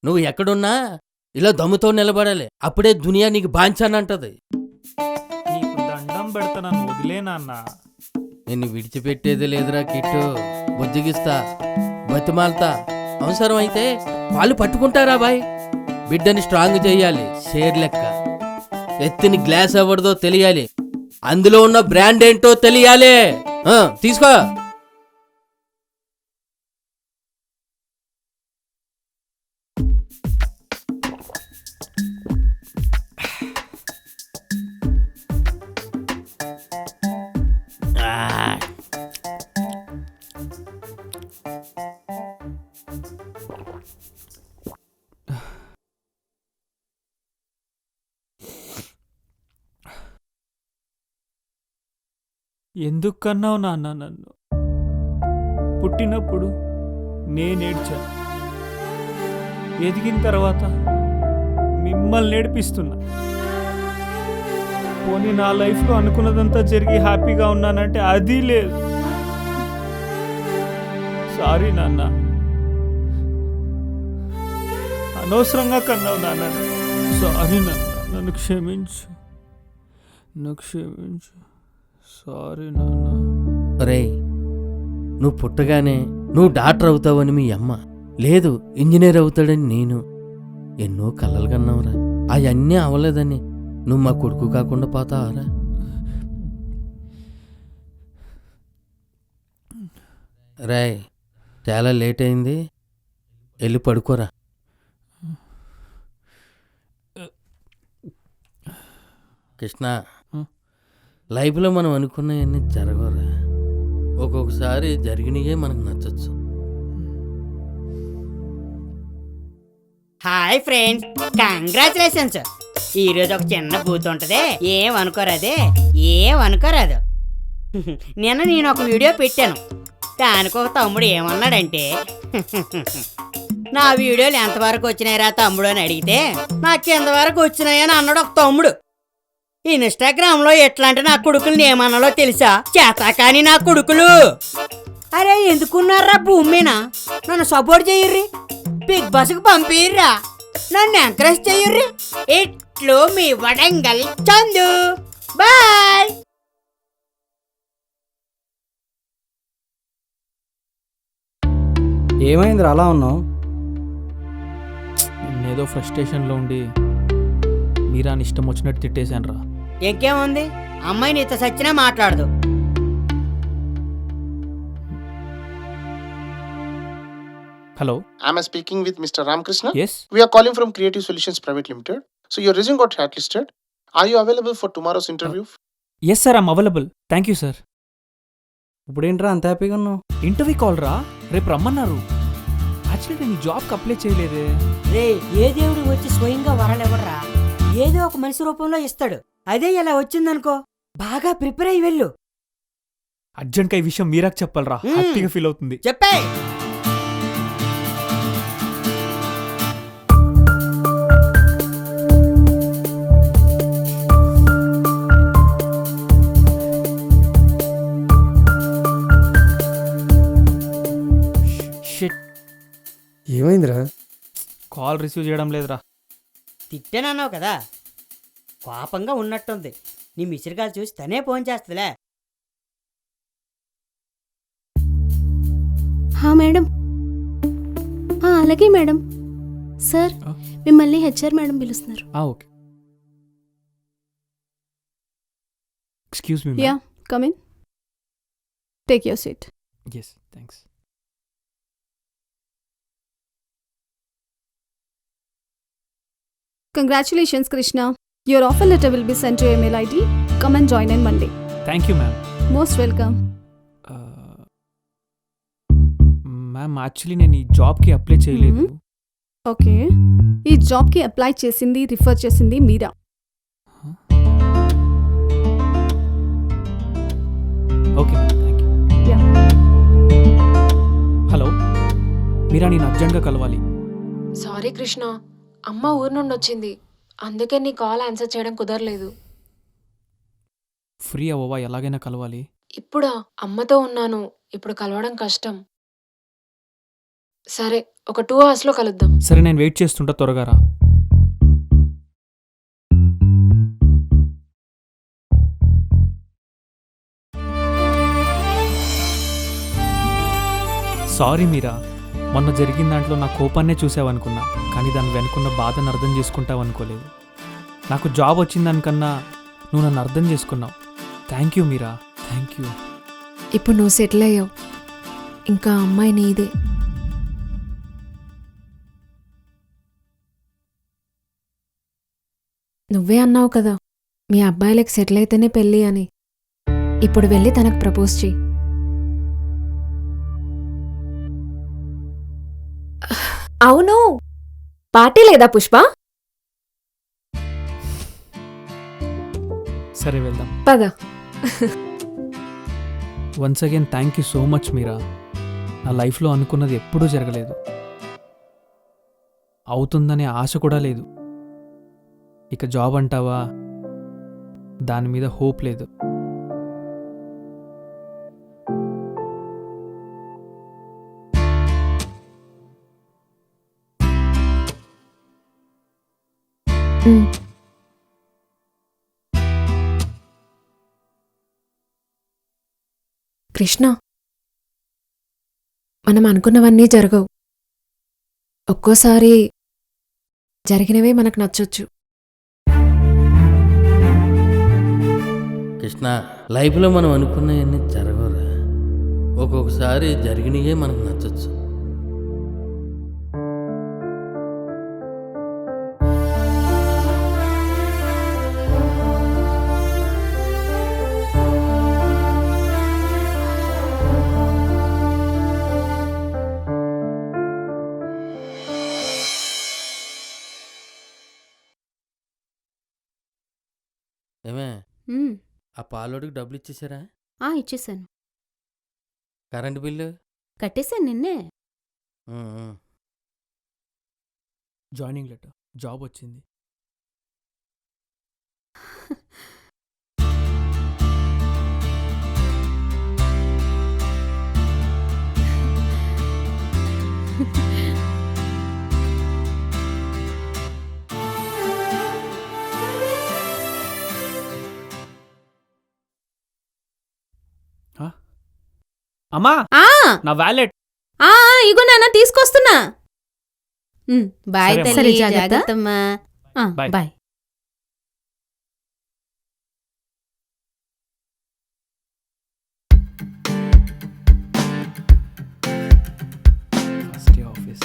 నువ్వు ఎక్కడున్నా ఇలా దమ్ముతో నిలబడాలి, అప్పుడే దునియా నీకు బాంచానంటది. నీకు దండం పెడతానని వదిలేనా అన్న? నిన్ను విడిచిపెట్టేది లేదురా కిట్టు. బుజ్జగిస్తా, బతిమాలతా, అవసరం అయితే వాళ్ళు పట్టుకుంటారా బాయ్. బిడ్డని స్ట్రాంగ్ చెయ్యాలి, షేర్ లెక్క. ఎత్తిని గ్లాస్ ఎవరిదో తెలియాలి, అందులో ఉన్న బ్రాండ్ ఏంటో తెలియాలి. తీసుకో. ఎందుకు కన్నావు నాన్న నన్ను? పుట్టినప్పుడు నేనేడ్చా, ఎదిగిన తర్వాత మిమ్మల్ని నేర్పిస్తున్నా. పోనీ నా లైఫ్లో అనుకున్నదంతా జరిగి హ్యాపీగా ఉన్నానంటే అది లేదు. సారీ నాన్న, అనవసరంగా కన్నావు నాన్న. సారీ నాన్న, నన్ను క్షమించు, నన్ను క్షమించు. సారీ నాన్న. రే, నువ్వు పుట్టగానే నువ్వు డాక్టర్ అవుతావని మీ అమ్మ, లేదు ఇంజనీర్ అవుతాడని నేను ఎన్నో కలలు కన్నావురా. అవన్నీ అవ్వలేదని నువ్వు మా కొడుకు కాకుండా పోతావరా? రాయ్, చాలా లేట్ అయింది, వెళ్ళి పడుకోరా. కృష్ణ, లైఫ్లో మనం అనుకున్నవన్నీ జరగరా. ఒక్కొక్కసారి జరిగినయే మనకు నచ్చచ్చు. Hi friends, congratulations. ఈరోజు ఒక చిన్న బూత్ ఉంటుంది, ఏమనుకోరాదే, ఏమనుకోరాదు. నిన్న నేను ఒక వీడియో పెట్టాను, దానికి ఒక తమ్ముడు ఏమన్నాడంటే, నా వీడియోలు ఎంతవరకు వచ్చినాయిరా తమ్ముడు అని అడిగితే, నాకు ఎంతవరకు వచ్చినాయని అన్నాడు ఒక తమ్ముడు. ఇన్స్టాగ్రామ్లో ఎట్లాంటి నా కొడుకుల్ని ఏమన్నాలో తెలుసా? చేత కానీ నా కొడుకులు. అరే ఎందుకున్నారా భూమి మీద? నన్ను సపోర్ట్ చెయ్యర్రి, బిగ్ బాస్కి పంపిర్రా, నన్ను ఎంకరేజ్ చెయ్యర్రి. ఇట్లు మీ వడంగల్ చందు. బాయ్. ఏమైందిరా అలా ఉన్నావు? నేనేదో ఫ్రస్ట్రేషన్లో ఉండి మీరాని ఇష్టం వచ్చినట్టు తిట్టేశాను రా. ఇంకేముంది, అమ్మాయి నీతో సచ్చినా మాట్లాడదు. Hello, Am I speaking with Mr. Ramakrishna? Yes. We are calling from Creative Solutions Private Limited. So your resume got shortlisted. Are you available for tomorrow's interview? Yes sir, I'm available. Thank you sir. ఇప్పుడేంట్రా అంత హ్యాపీగా ఉన్నావు? Interview call రా, రేపు రమ్మన్నారు. Actually నేను ఈ జాబ్కి అప్లై చేయలేదే. రే, ఏ దేవుడు వచ్చి స్వయంగా వరాలు ఇవ్వడరా, ఏదో ఒక మనిషి రూపంలో ఇస్తాడు. అదే ఇలా వచ్చిందనుకో, బాగా ప్రిపేర్ అయ్యి వెళ్ళు. అర్జెంట్గా ఈ విషయం మీరాకు చెప్పాలరా, హ్యాపీగా ఫీల్ అవుతుంది. చెప్పే. షిట్, ఏమైందిరా? కాల్ రిసీవ్ చేయడం లేదురా. తిట్టానన్నావు కదా, కోపంగా ఉన్నట్టుంది. నీ మిసిరికాలు చూసి తనే ఫోన్ చేస్తుందిలే. మేడం, అలాగే మేడం. సార్, మిమ్మల్ని హెచ్ఆర్ మేడం పిలుస్తున్నారు. Okay. Excuse me. Yeah, come in. Take your seat. Yes, thanks. Congratulations, Krishna. Your offer letter will be sent to your email ID. Come and join in Monday. Thank you ma'am. Most welcome. Ma'am, actually నేను ఈ జాబ్కి apply చేయలేదు. Okay, ఈ జాబ్కి apply చేసింది, refer చేసింది Meera. Okay ma'am, thank you. Yeah. Hello Meera, నేను అర్జెంట్గా కలవాలి. సారీ కృష్ణ, అమ్మ ఊరు నుండి వచ్చింది, అందుకే నీ కాల్ ఆన్సర్ చేయడం కుదరలేదు. ఫ్రీ అవ్వవా? ఎలాగైనా కలవాలి. ఇప్పుడా? అమ్మతో ఉన్నాను, ఇప్పుడు కలవడం కష్టం. సరే, ఒక 2 అవర్స్లో కలుద్దాం. సరే, నేను వెయిట్ చేస్తుంటా, త్వరగా రా. సారీ మీరా, మొన్న జరిగిన దాంట్లో నా కోపాన్నే చూసావనుకున్నా, కానీ దాని వెనుకున్న బాధను అర్థం చేసుకుంటావు అనుకోలేదు. నాకు జాబ్ వచ్చిన దానికన్నా నువ్వు నన్ను అర్థం చేసుకున్నావు. Thank you Meera, thank you. ఇప్పుడు నువ్వు సెటిల్ అయ్యావు, ఇంకా ఆ అమ్మాయి నీదే. నువ్వే అన్నావు కదా మీ అబ్బాయిలకి సెటిల్ అయితేనే పెళ్ళి అని. ఇప్పుడు వెళ్ళి తనకు ప్రపోజ్ చెయ్యి. అవును, పార్టీ లేదా పుష్ప? సరే వెళ్దాం. పద. Once again thank you so much Meera. నా లైఫ్లో అనుకున్నది ఎప్పుడూ జరగలేదు, అవుతుందనే ఆశ కూడా లేదు. ఇక జాబ్ అంటావా, దాని మీద హోప్ లేదు. కృష్ణ, మనం అనుకున్నవన్నీ జరగవు. ఒక్కోసారి జరిగినవే మనకు నచ్చొచ్చు. కృష్ణ, లైఫ్లో మనం అనుకున్నవన్నీ జరగవురా. ఒక్కొక్కసారి జరిగినయే మనకు నచ్చచ్చు. ఏమే, ఆ పాలోడికి డబ్బులు ఇచ్చేసారా? ఇచ్చేసాను. కరెంటు బిల్లు కట్టేశాను నిన్నే. జాయినింగ్ లెటర్, జాబ్ వచ్చింది. అమ్మా, నా వ్యాలెట్. ఇగో నాన్న తీసుకొస్తున్నా. బాయ్ సరే అమ్మా. తల్లి, సరే, జాగ్రత్త. జాగ్రత్తమ్మా. Bye. Bye. First day office.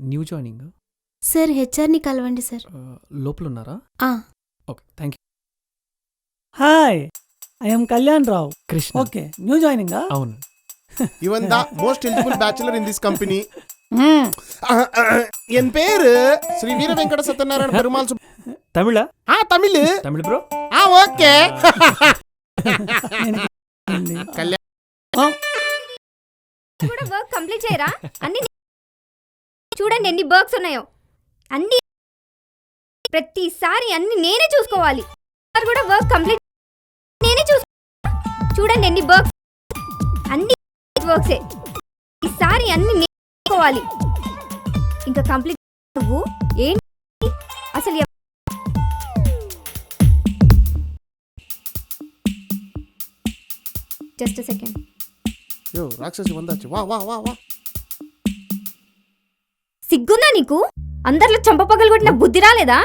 New joining. Sir హెచ్ఆర్ని కలవండి సార్. లోపల ఉన్నారా? Okay, thank you. Hi, I'm Kalyan Rao. Krishna. Okay, new joining. అవును. Even the most eligible bachelor in this company. என் பேரு ஸ்ரீ வீர வெங்கட சத்யநாராயண பெருமாள். తమిళ? தமிழ். తమిళ బ్రో. ఓకే. కూడా వర్క్ కంప్లీట్ చేయరా? అన్ని చూడండి ఎన్ని వర్క్స్ ఉన్నాయో. అన్ని ప్రతిసారి అన్ని నేనే చూసుకోవాలి. కూడా వర్క్ కంప్లీట్ నేనే చూడండి ఎన్ని వర్క్స్, అన్ని వర్క్సే. ఈసారి అన్ని నేనే చూసుకోవాలి. ఇంకా కంప్లీట్ నువ్వు ఏంటి అసలు? Just second. యో రాక్షసి వందాச்சு. వా వా వా వా. సిగ్గుందా నీకు? అందరిలో చంప పగలు కొట్టిన బుద్ధి రాలేదా?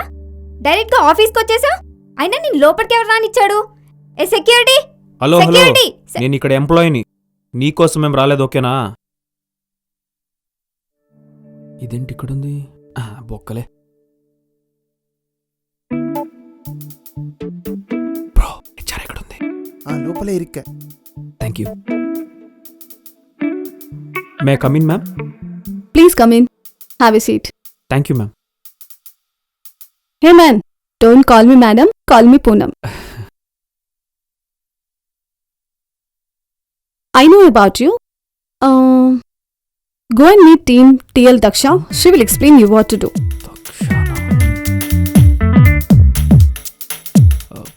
డైరెక్ట్ గా ఆఫీస్కి వచ్చేసా. అయినా నేను లోపలికి ఎవరు రానిచ్చాడు? ఏ సెక్యూరిటీ. హలో హలో, నేను ఇక్కడ ఎంప్లాయీని, నీకోసం మేము రాలేదు, ఓకేనా? ఇదేంటి ఇక్కడుంది? బొక్కలే. బ్రో, హెచ్ఆర్ ఎక్కడుంది? లోపలే ఇరిక్క. Thank you. May come in ma'am? Please come in. Have a seat. Thank you ma'am. Hey man, don't call me madam, call me Poonam. I know about you. Go and meet team TL Daksha. She will explain you what to do.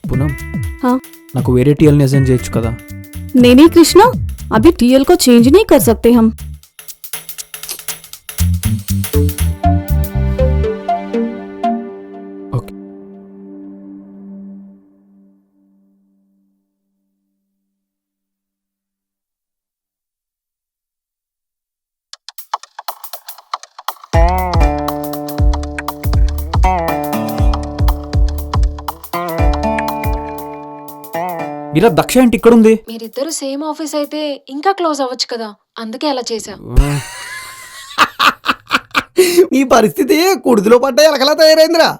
Poonam, हाँ? నాకు వేరే టీఎల్ని assign చేయొచ్చు కదా? नहीं नहीं कृष्णा, अभी TL को change नहीं कर सकते हम. ఓకే. మీరా దక్ష ఏంటి ఇక్కడ ఉంది? మీరిద్దరు సేమ్ ఆఫీస్ అయితే ఇంకా క్లోజ్ అవ్వచ్చు కదా, అందుకే అలా చేశా. మీ పరిస్థితి కుడిదిలో పడ్డ ఎలకలా తయారైందిరా.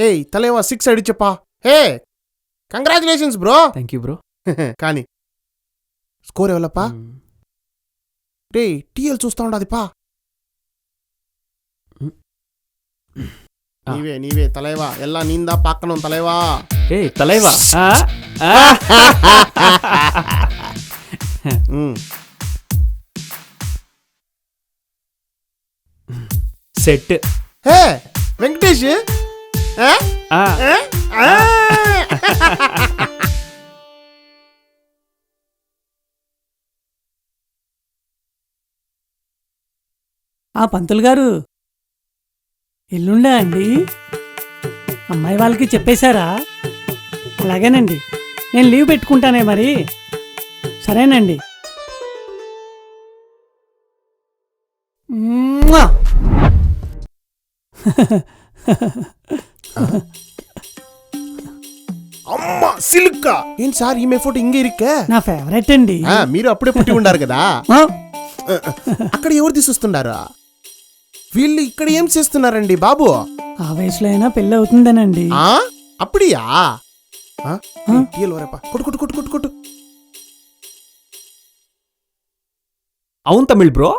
ఏయ్ తలేవా 6 అడిచప్పా. Hey congratulations bro. Thank you bro. కానీ స్కోర్ ఎవలప్పా? రే టీఎల్ చూస్తా ఉండదు పా. నీవే తలైవా ఎల్లా నీందా పక్కన తలైవా. ఏ తలైవా సెట్. హే వెంకటేష్ పంతులు గారు ఎల్లుండా అండి? అమ్మాయి వాళ్ళకి చెప్పేశారా? అలాగేనండి, నేను లీవ్ పెట్టుకుంటానే మరి. సరేనండి. అమ్మ సిల్క ఏం సార్ ఈమె ఫోటో ఇంగే ఇరిక్క? నా ఫేవరెట్ అండి. మీరు అప్పుడే పుట్టి ఉండారు కదా. అక్కడ ఎవరు తీసుకొస్తున్నారు? వీళ్ళు ఇక్కడ ఏం చేస్తున్నారండి బాబు? ఆ వయసులో అయినా పెళ్ళి అవుతుందనండి. అప్పుడియా? కొట్టు కొట్టు కొట్టు కొట్టు కొట్టు. అవును తమిళ్ బ్రో,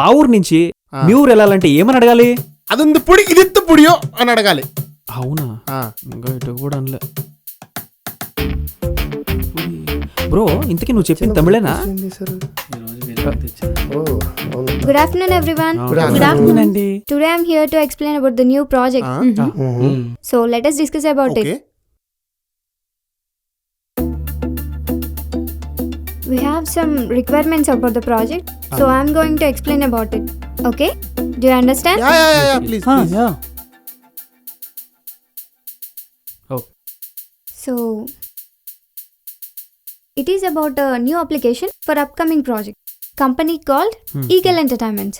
మా ఊరు నుంచి మీ ఊరు వెళ్ళాలంటే ఏమని అడగాలి? అదొంది పొడి ఇది పొడియో అని అడగాలి. అవునా? ఇంకా ఇటు కూడా అనలే బ్రో. ఇంతకీ నువ్వు చెప్పింది తమిళేనా? Good afternoon, everyone. Good afternoon అండి. Today I'm here to explain about the new project. So let us discuss about it. We have some requirements about the project. So I'm going to explain about it. Okay? Do you understand? Yeah, please. Yeah. So it is about a new application for upcoming project. Company called Eagle Entertainments.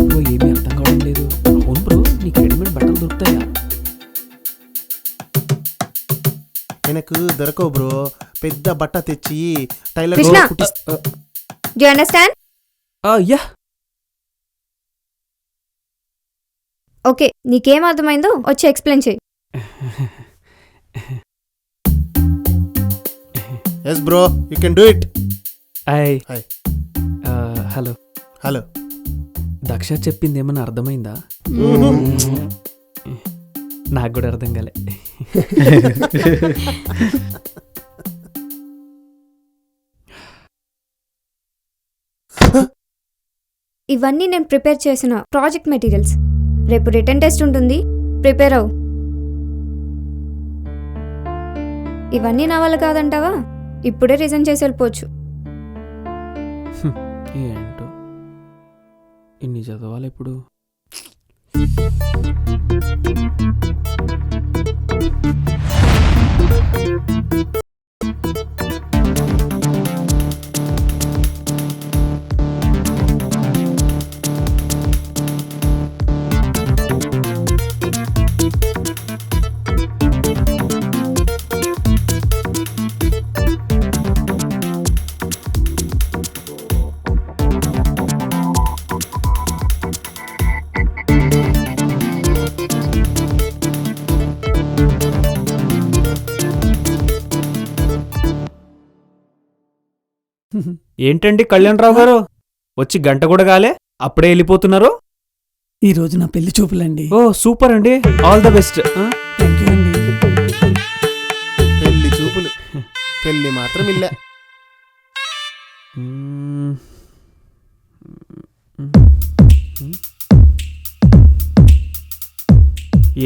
Bro ఏమీ అర్థం కావడం లేదు. అవును bro, నీకు readymade బట్టలు దొరుకుతాయా? నాకు దొరకవు బ్రో. పెద్ద బట్ట తెచ్చి tailor Krishna. Do you understand? Yeah. Okay, నీకేం అర్థమైందో వచ్చి ఎక్స్ప్లెయిన్ చేయి. Yes bro, you can do it. Hi. Hi. Hello. Hello. Daksha చెప్పింది ఏమన్నా అర్థమైందా? నాకు కూడా అర్థం కాలే. ఇవన్నీ నేను ప్రిపేర్ చేసిన ప్రాజెక్ట్ మెటీరియల్స్. రేపు రిటర్న్ టెస్ట్ ఉంటుంది, ప్రిపేర్ అవ్వు. ఇవన్నీ నా వల్ల కాదంటావా? ఇప్పుడే రిజైన్ చేసి వెళ్ళిపోవచ్చు. ఏంటో ఇన్ని చదవాలి ఇప్పుడు. ఏంటండి కళ్యాణరావు గారు, వచ్చి గంట కూడా కాలే అప్పుడే వెళ్ళిపోతున్నారు? ఈ రోజు నా పెళ్లి చూపులండి. ఓ సూపర్ అండి, all the best. Thank you అండి. పెళ్లి చూపులు, పెళ్లి మాత్రం ఇల్లే.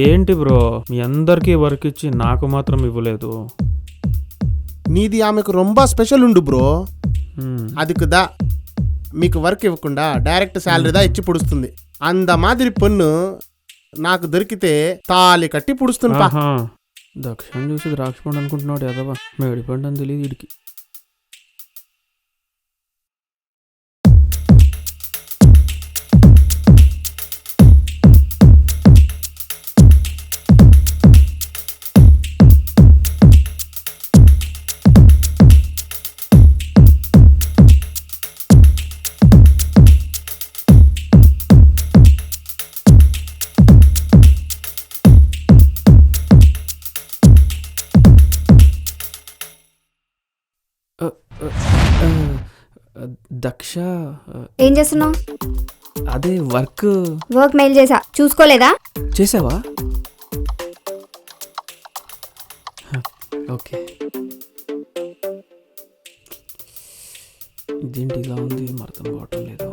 ఏంటి బ్రో, మీ అందరికీ వర్క్ ఇచ్చి నాకు మాత్రం ఇవ్వలేదు? నీది ఆమెకు రొంబ స్పెషల్ ఉండు బ్రో. మ్మ్. அதுக்குதா మీకు వర్క్ ఇవ్వకుండా డైరెక్ట్ శాలరీ దా ఇచ్చి పుడుస్తుంది. అంద మాదిరి పొన్ను నాకు దొరికితే తాళి కట్టి పుడుస్తుంటా. ఆహా. దక్షిణ చూసి ద్రాక్ష పండు అనుకుంటున్నాడు ఎదవా. మేడి పండు అని తెలియదు వీడికి. దక్ష ఏం చేస్తున్నావు? అదే వర్క్ వర్క్ మెయిల్ చేసా, చూసుకోలేదా? చేసావా? ఓకే. ఇదేంటి ఇలా ఉంది, అర్థం కావటం లేదు.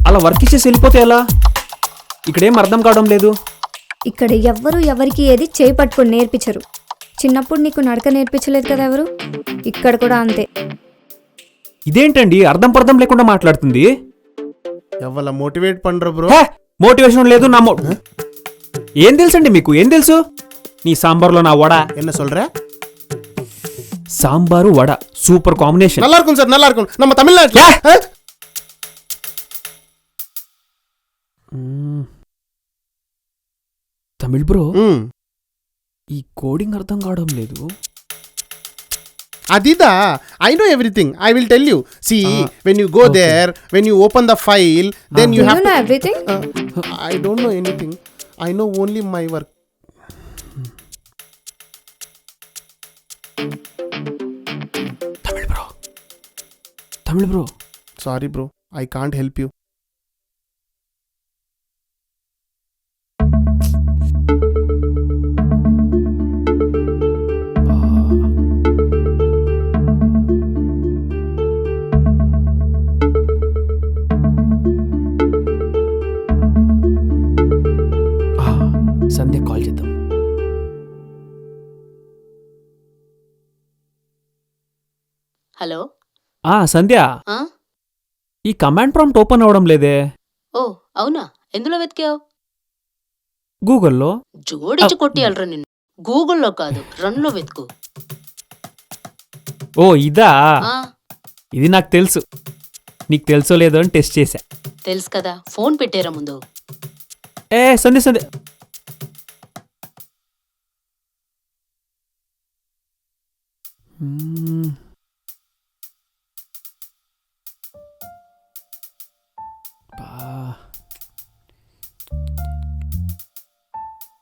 అలా వర్క్ ఇచ్చేసి వెళ్ళిపోతే ఎలా? ఇక్కడేం అర్థం కావడం లేదు. ఇక్కడ ఎవ్వరు ఎవరికి ఏది చేయి పట్టుకొని నేర్పించరు. చిన్నప్పుడు నీకు నడక నేర్పించలేదు కదా ఎవరు? ఇక్కడ కూడా అంతే. ఇదేంటండి అర్థం పర్థం లేకుండా మాట్లాడుతుంది? ఎవల మోటివేట్ పండ్ర బ్రో. మోటివేషన్ లేదు నా ఏం తెలుసండి మీకు? ఏం తెలుసు? నీ సాంబార్లో నా వడ. என்ன சொல்ற? Sambar vada super combination. நல்லா இருக்கும் சார், நல்லா இருக்கும். நம்ம தமிழ்நாட்டுல తమిళ్ బ్రో, ఈ కోడింగ్ అర్థం కావడం లేదు. అదిదా, I know everything. I will tell you. See, when you go there, when you open the file, then you have You know everything? I don't know anything. I know only my work. Tamil bro. Sorry bro, I can't help you. Sandhya call చేద్దాం. Hello. సంధ్య, ఈ command prompt open అవడం లేదే. ఓ అవునా, ఎందులో వెతికావు? గూగుల్లో. జోడించి కొట్టియాలరా నిన్ను. గూగుల్లో కాదు, రన్లో వెతుకు. ఓ ఇదా, ఇది నాకు తెలుసు. నీకు తెలుసో లేదో అని టెస్ట్ చేశా. తెలుసు కదా, ఫోన్ పెట్టేరా ముందు. సంధ్య సంధ్య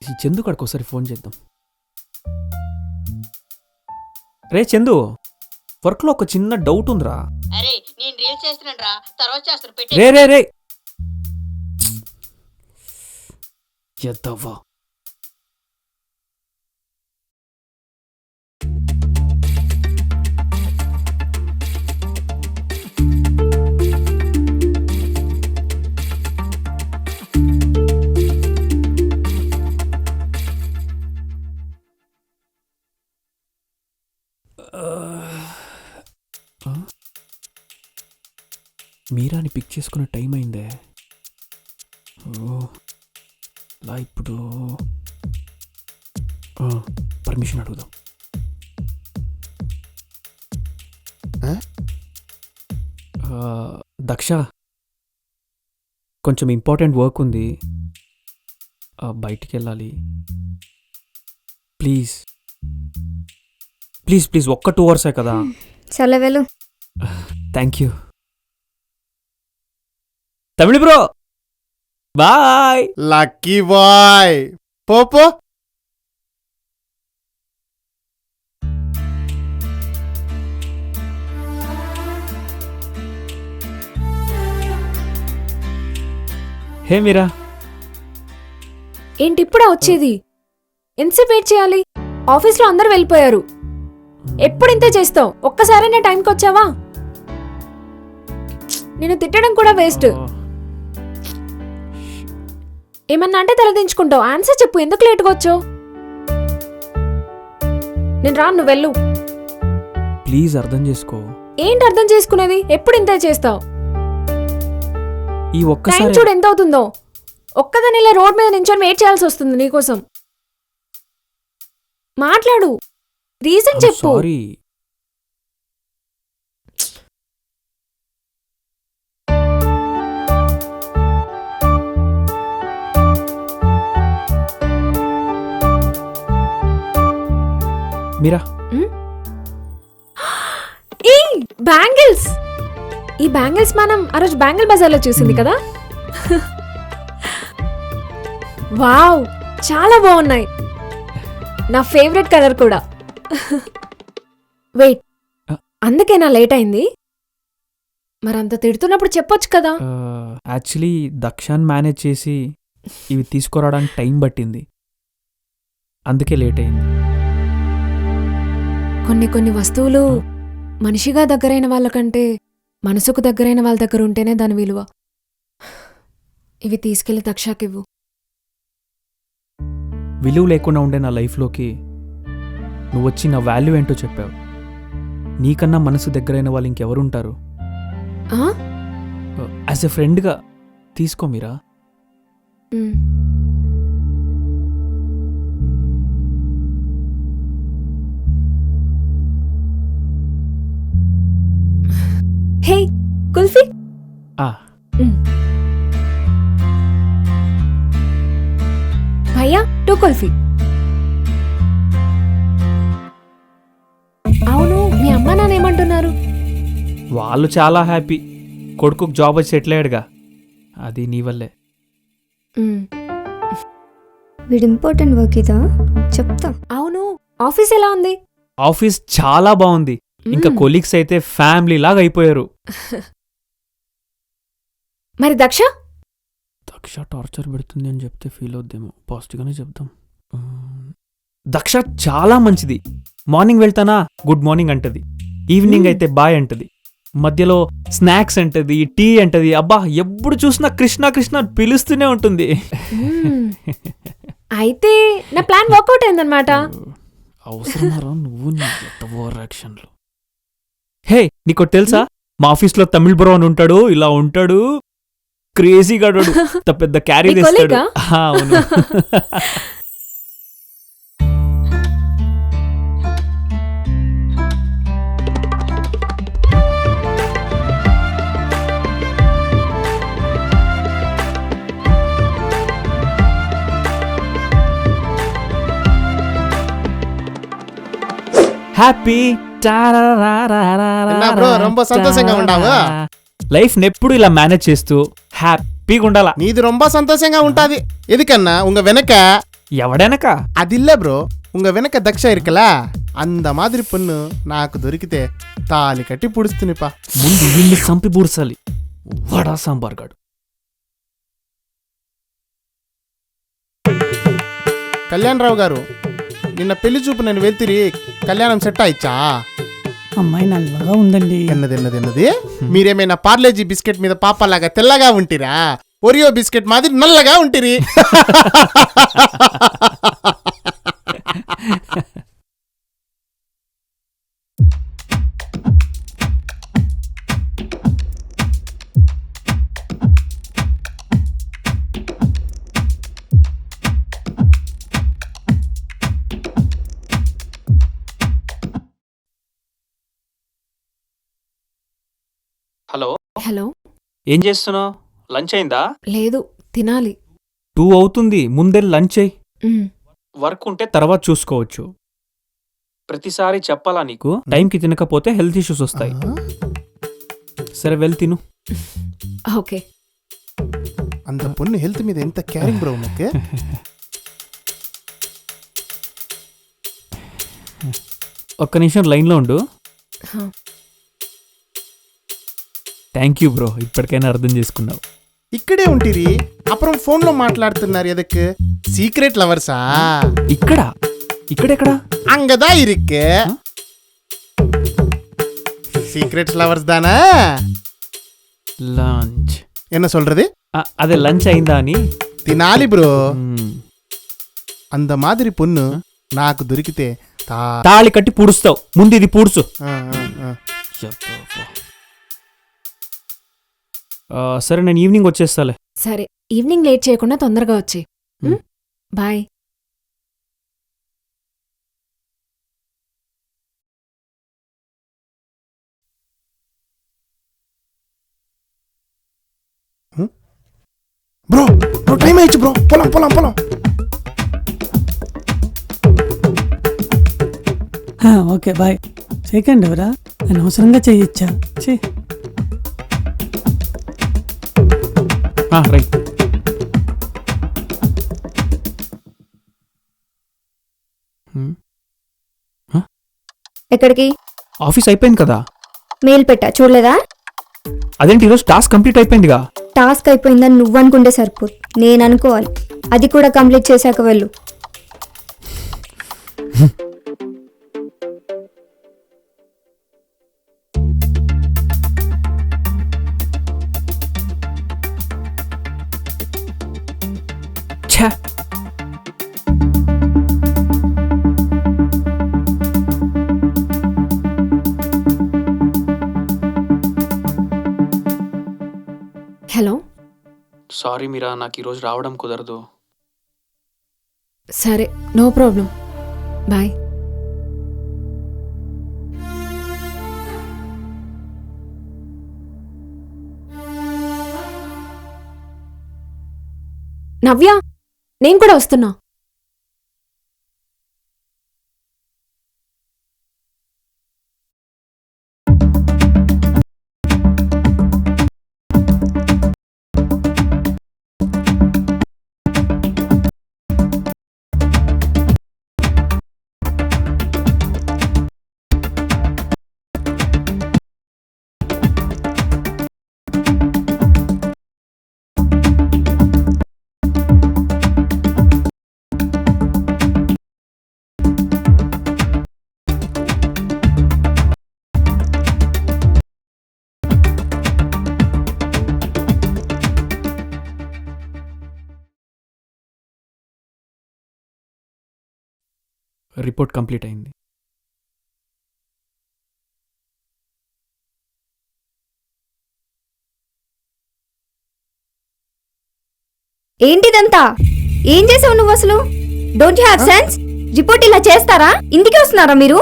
ఈ చందు కాడికి ఒకసారి ఫోన్ చేద్దాం. రే చందు, వర్క్లో ఒక చిన్న డౌట్ ఉందిరా. అరే నేను రీల్ చేస్తున్నాను రా, తర్వాత చేస్తాను. రే రే రే ఎద్దవ్వా. మీరాని పిక్ చేసుకునే టైం అయిందే. ఇలా ఇప్పుడు పర్మిషన్ అడుగుదాం. దక్ష, కొంచెం ఇంపార్టెంట్ వర్క్ ఉంది, బయటికి వెళ్ళాలి. ప్లీజ్ ప్లీజ్ ప్లీజ్, ఒక్క 2 hours కదా. సరే వెళ్ళు. Thank you. Tamil bro, bye. Lucky boy. పో. హే మీరా, ఏంటి ఇప్పుడా వచ్చేది? ఎంతసేపు వెయిట్ చేయాలి? ఆఫీస్లో అందరూ వెళ్ళిపోయారు. ఎప్పుడు ఇంతే చేస్తావు? ఒక్కసారైనా టైంకి వచ్చావా? నేను తిట్టడం కూడా వేస్ట్. ఏమన్నా అంటే తలదించుకుంటావు. ఆన్సర్ చెప్పు, ఎందుకు లేట్గా వచ్చావు? నేను రాను, నువ్వు వెళ్ళు. ప్లీజ్ అర్థం చేసుకో. ఏంటి అర్థం చేసుకునేది? ఎప్పుడు ఇంతే చేస్తావు? ఈ టైం ఒక్కసారి చూడు ఎంత అవుతుందో. ఒక్కదాని ఇలా రోడ్ మీద నించొని వెయిట్ చేయాల్సి వస్తుంది నీకోసం. మాట్లాడు, రీజన్ చెప్పు. సారీ. మీరా, ఈ బ్యాంగిల్స్, ఈ బ్యాంగిల్స్ మనం ఆ రోజు బ్యాంగిల్ బజార్లో చూసింది కదా. వావ్, చాలా బాగున్నాయి. నా ఫేవరెట్ కలర్ కూడా. వెయిట్, అందుకేనా లేట్ అయింది? మరంత తిడుతున్నప్పుడు చెప్పొచ్చు కదా. యాక్చువల్లీ దక్షాన్ మేనేజ్ చేసి ఇవి తీసుకురావడానికి టైం పట్టింది, అందుకే లేట్ అయింది. కొన్ని వస్తువులు మనిషిగా దగ్గరైన వాళ్ళకంటే మనసుకు దగ్గరైన వాళ్ళ దగ్గర ఉంటేనే దాని విలువ. ఇవి తీసుకెళ్లి దక్షాకివ్వు. విలువ లేకుండా ఉండే నా లైఫ్లోకి నువ్వు వచ్చి నా వాల్యూ ఏంటో చెప్పావు. నీకన్నా మనసు దగ్గరైన వాళ్ళు ఇంకెవరుంటారు? ఆ? యాజ్ ఎ ఫ్రెండ్గా తీసుకో మీరా. ఉమ్. హే కుల్ఫీ. ఆ, భయ్యా 2 కుల్ఫీ. అవును, మీ అమ్మ నాన్న ఏమంటున్నారు? వాళ్ళు చాలా హ్యాపీ. కొడుకు జాబ్ వచ్చి సెటిల్ అయ్యాడుగా, అది నీ వల్లే. ఉమ్. వీడు ఇంపార్టెంట్ వర్క్ ఇదా చెప్తా. అవును, ఆఫీస్ ఎలా ఉంది? ఆఫీస్ చాలా బాగుంది. ఇంకా కొలీగ్స్ అయితే ఫ్యామిలీ లాగా అయిపోయారు. మరి దక్ష టార్చర్ పెడుతుంది అని చెప్తే ఫీల్ అవుద్దేమో. పాజిటివ్గానే చెప్దాం. దక్ష చాలా మంచిది. మార్నింగ్ వెళ్తానా గుడ్ మార్నింగ్ అంటది, ఈవినింగ్ అయితే బాయ్ అంటది, మధ్యలో స్నాక్స్ అంటది, టీ అంటది. అబ్బా, ఎప్పుడు చూసినా కృష్ణ కృష్ణ పిలుస్తూనే ఉంటుంది. అయితే నా ప్లాన్ వర్కౌట్ అయిందనమాట. అవసరమారా నువ్వు యాక్షన్లు? హే, నీకు తెలుసా మా ఆఫీస్లో తమిళ్ బ్రో అని ఉంటాడు. ఇలా ఉంటాడు, క్రేజీగా పెద్ద క్యారీ నీ తెస్తాడు. కొలీగా? అవును. హ్యాపీ என்ன bro, ரொம்ப సంతోషంగా ఉన్నావు? లైఫ్ ఎప్పుడు ఇలా మేనేజ్ చేస్తూ హ్యాపీగా ఉండాలా. నీది ரொம்ப సంతోషంగా ఉంటాది. ఎదుకన్నా ఉంగ వెనక ఎవడెనక అది இல்ல బ్రో, ఉంగ వెనక దక్ష ఇరుకల అంద మాదిరి పొన్ను నాకు దొరికితే తాలి కట్టి పుడుస్తునిపా. ముందు వీళ్ళని చంపి బూర్సాలి. వడా సాంబార్ గాడు. కళ్యాణరావు గారు, నిన్న పెళ్లి చూపు నేను వెళ్తిరి, కళ్యాణం సెట్ అయ్యా? అమ్మాయి నల్లగా ఉందండి. ఎన్నది మీరేమైనా పార్లేజీ బిస్కెట్ మీద పాపలాగా తెల్లగా ఉంటిరా? ఒరియో బిస్కెట్ మాదిరి నల్లగా ఉంటిరి. Hello, hello. ఏం చేస్తున్నావు? లంచ్ అయిందా? లేదు, తినాలి. 2 అవుతుంది, ముందే లంచ్ అయ్యి. ఉమ్. వర్క్ ఉంటే తర్వాత చూసుకోవచ్చు. ప్రతిసారి చెప్పాలా నీకు? టైంకి తినకపోతే హెల్త్ ఇష్యూస్ వస్తాయి. సరే వెళ్ళి తిను. ఓకే. அந்த பொண்ணு ஹெல்த் మీద ఎంత కేరింగ్ బ్రో உனக்கு ఒక్క నిమిషం లైన్లో ఉండు. థ్యాంక్ యూ బ్రో, ఇప్పటికైనా అర్థం చేసుకున్నావు. ఇక్కడే ఉంటిరి అப்புறம் ఫోన్లో మాట్లాడుతున్నారు ఎదకు సీక్రెట్ లవర్సా? ఇక్కడెక్కడ? அங்கதா இருக்கு சீக்ரெட்ஸ் லவர்ஸ் தானே. లంచ్ என்ன சொல்றது? అదే లంచ్ అయిందా అని. తినాలి బ్రో. అంద మాదిరి పొన్ను నాకు దొరికితే తాళి కట్టి పూడుస్తావు. ముందు ఇది పూడ్చు. సరే, నేను ఈవినింగ్ వచ్చేస్తాలే. సరే, ఈవినింగ్ లేట్ చేయకుండా తొందరగా వచ్చి. బాయ్. బ్రో బ్రో టైం అయ్యచ్చు బ్రో. పొలం పొలం పొలం. Okay bye. చేయకండి ఎవరా, అనవసరంగా చేయొచ్చా? రైట్. ఎక్కడికి? ఆఫీస్ అయిపోయింది కదా. మెయిల్ పెట్టా, చూడలేదా? అదేంటి ఈరోజు టాస్క్ కంప్లీట్ అయిపోయిందిగా. టాస్క్ అయిపోయిందని నువ్వు అనుకుంటే సరిపోదు, నేను అనుకోవాలి. అది కూడా కంప్లీట్ చేశాక వెళ్ళు. ఛా, హలో. సారీ మీరా, నాకు ఈరోజు రావడం కుదరదు. సరే, నో ప్రాబ్లం. బాయ్. నవ్య, నేను కూడా వస్తున్నా. రిపోర్ట్ కంప్లీట్ అయింది. ఏంటిదంతా? ఏం చేసావు నువ్వు అసలు? Don't you have sense? Report ఇలా చేస్తారా? ఇంటికి వస్తున్నారా మీరు?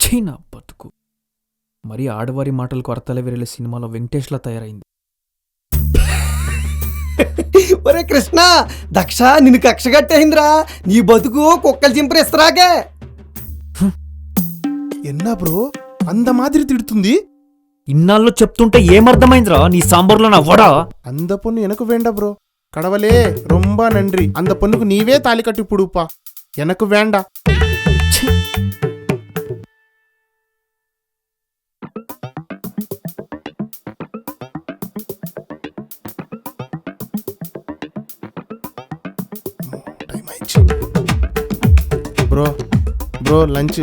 చైనా బతుకు మరి ఆడవారి మాటలకు అర్థాలే వేరే సినిమాలో వెంకటేష్లా తయారైంది. ఒరే కృష్ణ, దక్ష నిన్ను కక్ష కట్టేయిందిరా. నీ బతుకు కుక్కలు చింపరేస్తరాకే. ఎన్నా బ్రో అంద మాదిరి తిడుతుంది. ఇన్నాళ్ళు చెప్తుంటే ఏమర్థమైందిరా నీ సాంబార్లో నవ్వడా? அந்த பொண்ணு எனக்கு வேண்டாம் ப்ரோ. கடவுளே ரொம்ப நன்றி. அந்த பொண்ணுக்கு நீவே தாலி கட்டி புடுப்பா. எனக்கு வேண்டாம். Bro bro lunch.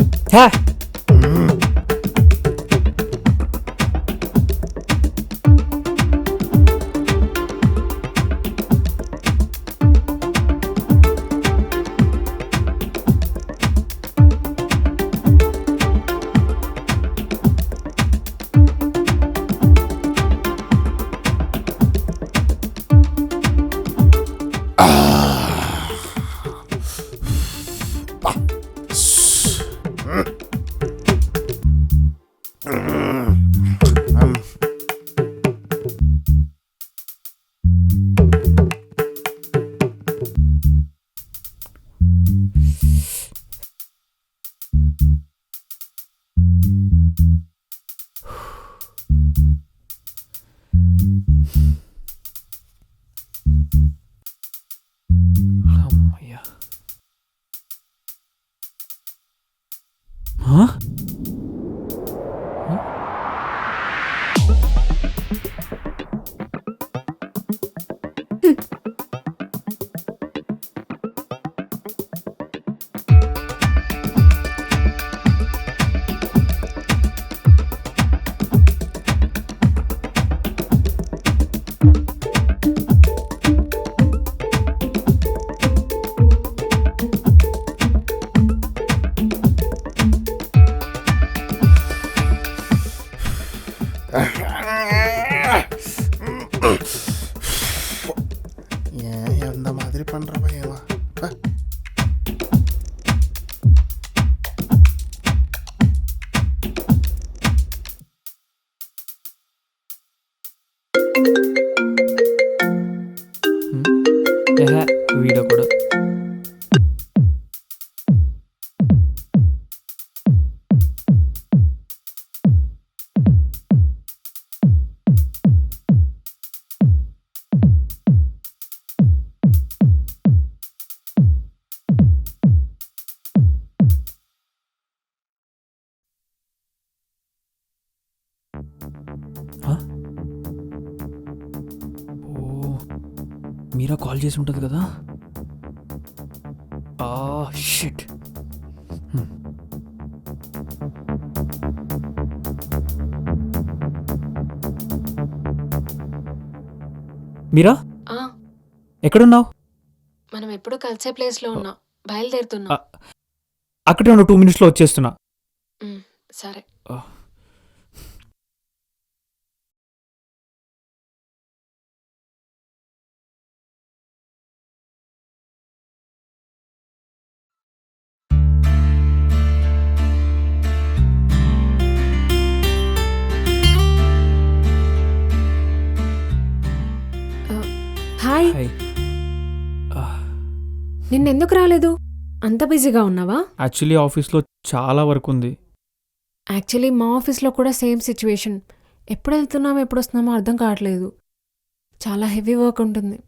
Meera call చేసి ఉంటుంది కదా. షిట్. మీరా ఎక్కడున్నావు? మనం ఎప్పుడు కలిసే ప్లేస్లో ఉన్నా. బయలుదేరుతున్నా. అక్కడే ఉన్న 2 minutesలో వచ్చేస్తున్నా. సరే. హాయ్. నిన్నెందుకు రాలేదు? అంత బిజీగా ఉన్నావా? యాక్చువల్లీ ఆఫీస్లో చాలా వర్క్ ఉంది. యాక్చువల్లీ మా ఆఫీస్లో కూడా సేమ్ సిచ్యువేషన్. ఎప్పుడు వెళ్తున్నామో ఎప్పుడు వస్తున్నామో అర్థం కావట్లేదు. చాలా హెవీ వర్క్ ఉంటుంది.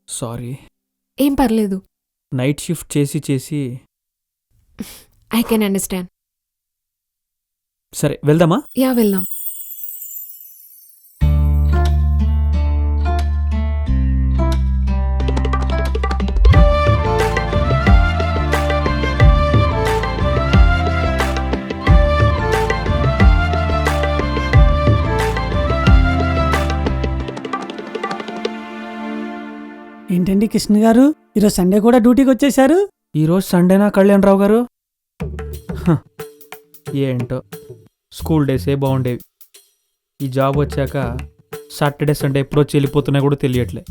సారీ. ఏం పర్లేదు. నైట్ షిఫ్ట్ చేసి చేసి ఐ కెన్ అండర్స్టాండ్. సరే వెళ్దామా? యా వెళ్దాం. ఏంటండి కృష్ణ గారు, ఈరోజు సండే కూడా డ్యూటీకి వచ్చేసారు? ఈరోజు సండేనా కళ్యాణరావు గారు? ఏంటో స్కూల్ డేసే బాగుండేవి. ఈ జాబ్ వచ్చాక సాటర్డే సండే ఎప్పుడో చెల్లిపోతున్నా కూడా తెలియట్లే.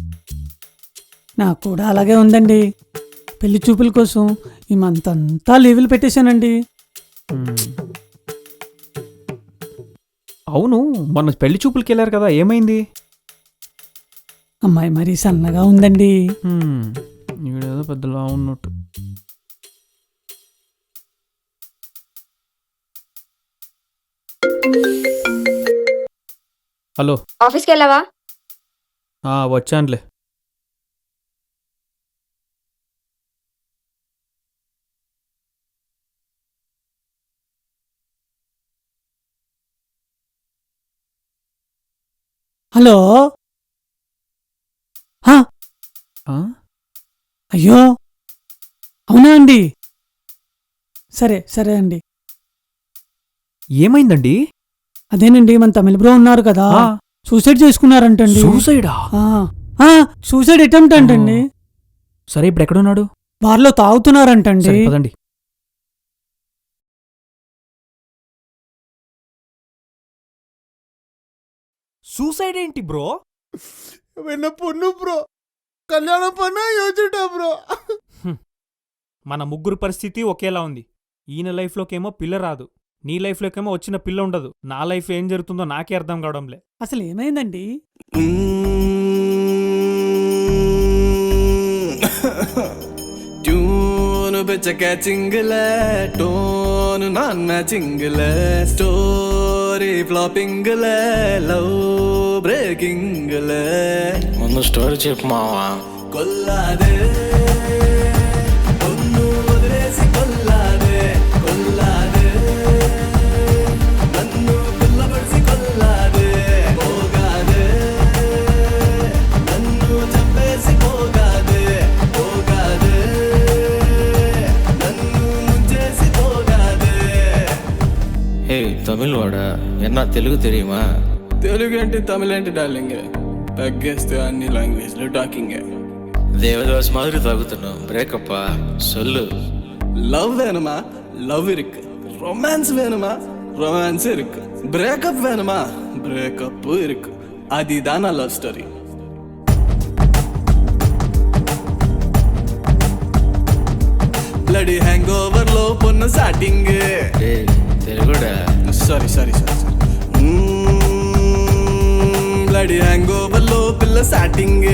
నాకు కూడా అలాగే ఉందండి. పెళ్లి చూపుల కోసం ఈ మంత్ అంతా లీవులు పెట్టేశానండి. అవును, మొన్న పెళ్లి చూపులకి వెళ్ళారు కదా, ఏమైంది? అమ్మాయి మరీ సన్నగా ఉందండి. ఈడేదో పెద్దలా ఉన్నట్టు. హలో, ఆఫీస్కి వెళ్ళావా? వచ్చానులే. హలో. అయ్యో అవునా అండి? సరే సరే అండి. ఏమైందండి? అదేనండి, మన తమిళ బ్రో ఉన్నారు కదా, సూసైడ్ చేసుకున్నారంటండి. సూసైడా? సూసైడ్ అటెంప్ట్ అంటండి. సరే ఇప్పుడు ఎక్కడున్నాడు? బార్లో తాగుతున్నారంటండి. పదండి. సూసైడ్ ఏంటి బ్రో? విన్న పొన్ను బ్రో, కళ్యాణం పన్నా యోచుట బ్రో. మన ముగ్గురు పరిస్థితి ఒకేలా ఉంది. ఈయన లైఫ్లోకేమో పిల్ల రాదు, నీ లైఫ్లోకేమో వచ్చిన పిల్ల ఉండదు. నా లైఫ్ ఏం జరుగుతుందో నాకే అర్థం కావడంలే. అసలు ఏమైందండి? ట్యూన్ బెచ్చక చింగల టోన్ నాన్ మ్యాచింగల స్టోరీ ఫ్లాపింగల లవ్ బ్రేకింగల. ముందు స్టోరీ చెప్పు మావా. కొల్లాదే ఒన్ను వదిలేసి కొల్లాదే కొల్లాదే నన్ను కొల్లబడిసి కొల్లాదే పోగాదే నన్ను చంపేసి పోగాదే పోగాదే నన్ను ముంచేసి పోగాదే. హే తమిళ్ వాడా, ఎన్నా తెలుగు తెలియమా? తెలుగు ఏంటి తమిళ ఏంటి డార్లింగ్, తగ్గేస్తే అన్ని లాంగ్వేజ్లో టాకింగ్. దేవదాస్ మాదిరి తాగుతున్నావు. బ్రేకప్పా సొల్లు. లవ్ వేணுమా, లవ్ ఇరుకు. రొమాన్స్ వేணுమా, రొమాన్స్ ఇరుకు. బ్రేకప్ వేணுమా, బ్రేకప్ ఇరుకు. అది దానా love story. Bloody hangover లో పొన్న స్టార్టింగ్. తెలుగుడా? Sorry sorry sorry sorry. Bloody hangover లో పిల్ల స్టార్టింగ్.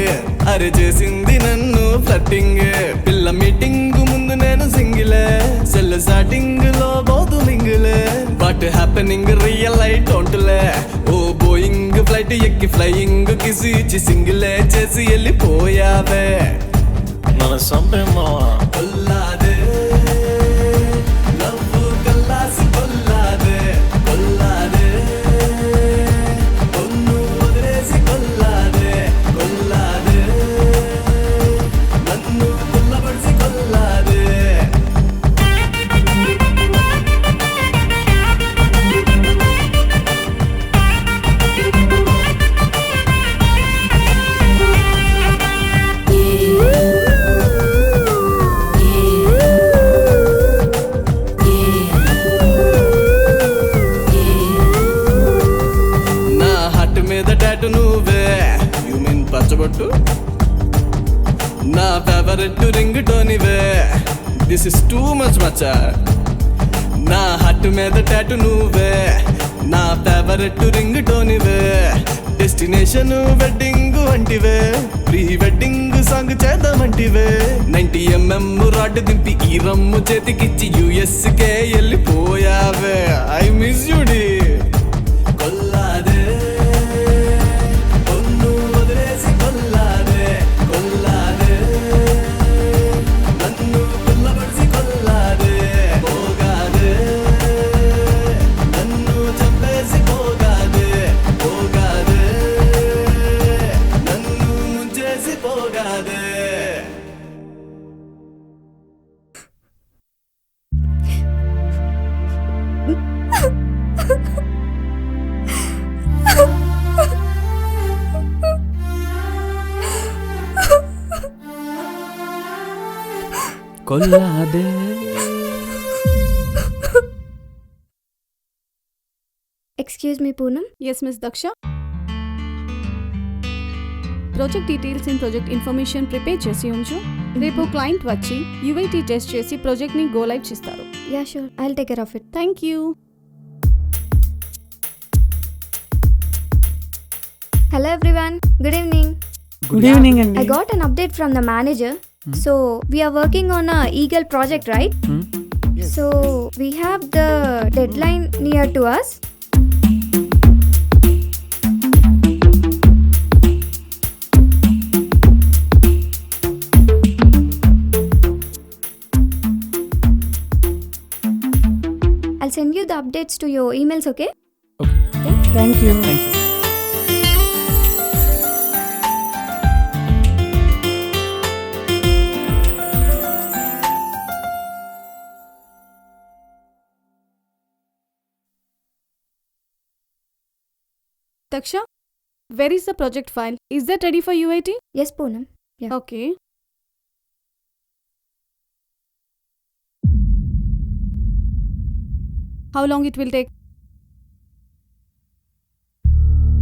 అరే చేసింది నన్ను ఫ్లట్టింగ్. పిల్ల మీటింగ్ ముందు నేను సింగిలే, సెల్ స్టార్టింగ్ లో బోతు మింగిలే. What happening real I don't లే. ఓ బోయింగ్ ఫ్లైట్ ఫ్లైట్ ఎక్కి ఫ్లయింగ్ కిసి ఇచ్చి సింగిలే చేసి వెళ్ళిపోయావే మన సంపే మావా కొల్లాదే లవ్వు కల్లాసి కొల్లాదే కొల్లాదే కొన్ను వదిలేసి కొల్లాదే కొల్లాదే నన్ను కొల్లబడిసి కొల్లాదే నా హట్ మీద టాటు నువ్వే యు మీన్ పచ్చబొట్టు నా ఫేవరెట్ రింగ్ టోనివే దిస్ ఇస్ టూ మచ్ మచ్చా నా హట్ మీద టాటు నువ్వే నా ఫేవరెట్ రింగ్ టోనివే డెస్టినేషన్ వెడ్డింగ్ అంటివే ప్రీ వెడ్డింగ్ సాంగ్ చేద్దామంటివే 90mm రాడ్ దింపి ఈ రమ్ము చేతికిచ్చి యుఎస్కే వెళ్ళిపోయావే ఐ మిస్ యుడి కొల్లాదే కొన్ను వదిలేసి కొల్లాదే కొల్లాదే నన్ను కొల్లబడిసి కొల్లాదే పోగాదే నన్ను చంపేసి పోగాదే పోగాదే నన్ను ముంచేసి పోగాదే కొల్లాదే excuse me Poonam. Yes, Miss Daksha. Project details and project information prepare చేసి ఉంచు. రేపు క్లయింట్ వచ్చి యూఐటీ టెస్ట్ చేసి ప్రాజెక్ట్ని గో లైవ్ చేస్తారు. Yeah sure, I will take care of it. Thank you. Hello everyone, good evening. Good evening I అండి. got an update from the manager. So we are working on a Eagle project, right? So we have the deadline near to us. I'll send you the updates to your emails, okay? Thank you. Daksha, where is the project file? Is that ready for UAT? Yes, Poonam. Yeah. Okay. How long it will take?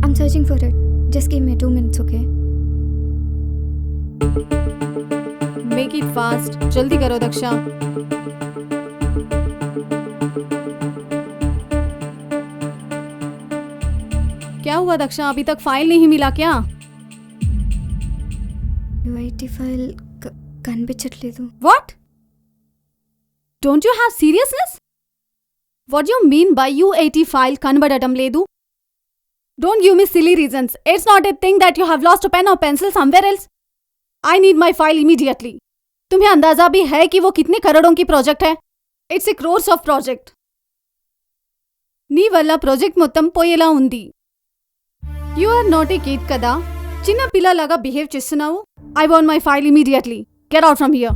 I'm searching for it. Just give me 2 minutes, okay? Make it fast. जल्दी करो दक्षा. क्या हुआ दक्षा, अभी तक file नहीं मिला क्या? UIT file కనిపించట్లేదు. What? Don't you have seriousness? What do you mean by UAT file కనబడటం లేదు? Don't give me silly reasons. It's not a thing that you have lost a pen or pencil somewhere else. I need my file immediately. तुम्हें अंदाजा भी है कि वो कितने करोड़ों की प्रोजेक्ट है? It's a crores of project. నీ వల్ల ప్రాజెక్ట్ మొత్తం పోయేలా ఉంది. You are not a kid కదా, చిన్న పిల్లలాగా బిహేవ్ చేస్తున్నావు. I want my file immediately. Get out from here.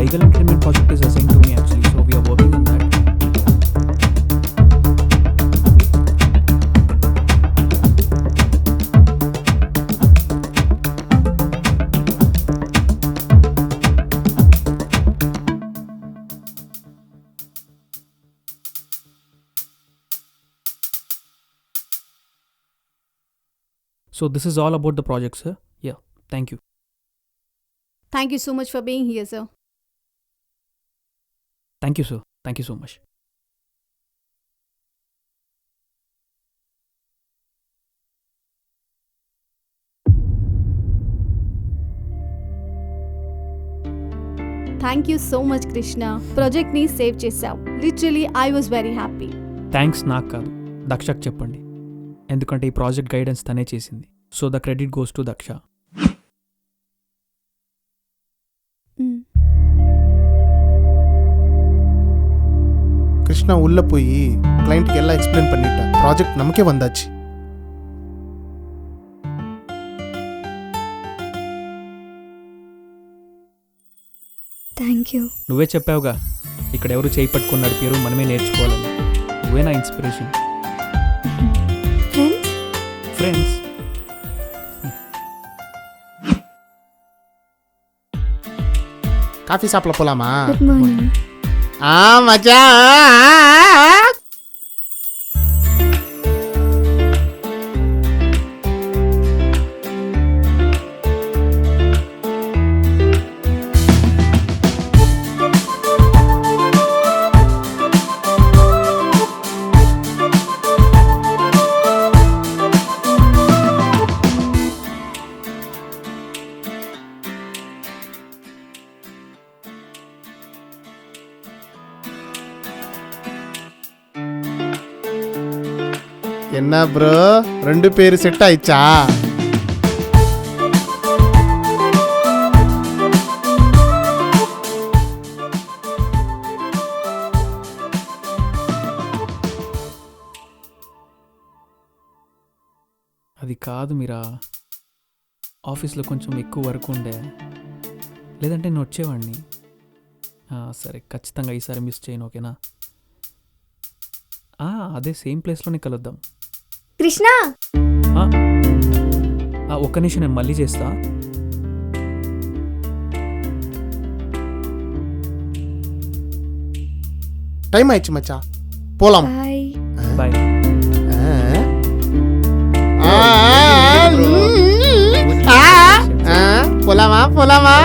Weigel Entertainment project is assigned to me actually, so we are working on that. So this is all about the project, sir. Yeah, thank you. Thank you so much for being here, sir. Thank you, sir. Thank you so much. Thank you so much, Krishna. Project ని save చేసావు. Literally, I was very happy. Thanks నాకు కాదు, దక్షకు చెప్పండి, ఎందుకంటే ఈ project guidance తనే చేసింది. So the credit goes to Daksha. Krishna உள்ள போய் கிளைண்ட்க்கு எல்லாம் எக்ஸ்பிளைன் பண்ணிட்டேன். ப்ராஜெக்ட் நமக்கே வந்தாச்சு. Thank you. నువ్వే చెప్పావుగా, ఇక్కడ ఎవరు చేయి పట్టుకొని నడిపారు, మనమే నేర్చుకోవాలని. నువ్వే నా ఇన్స్పిరేషన్. ఫ్రెండ్స్. காஃபி சாப்பிட போலாமா? Good morning. மச்சான். என்ன ப்ரோ, 2 பேர் செட் ஆயிடுச்சா? అది కాదు మీరా, ఆఫీస్లో కొంచెం ఎక్కువ వర్క్ ఉండే, లేదంటే నేను వచ్చేవాడిని. సరే, ఖచ్చితంగా ఈసారి మిస్ చేయను, ఓకేనా? అదే సేమ్ ప్లేస్లోనే కలుద్దాం. కృష్ణ, ఒక్క నిమిషం, నేను మళ్ళీ చేస్తా. டைம் ஆயிடுச்சு மச்சான், போலாம். బాయ్. బాయ్. போலாமா போலாமா?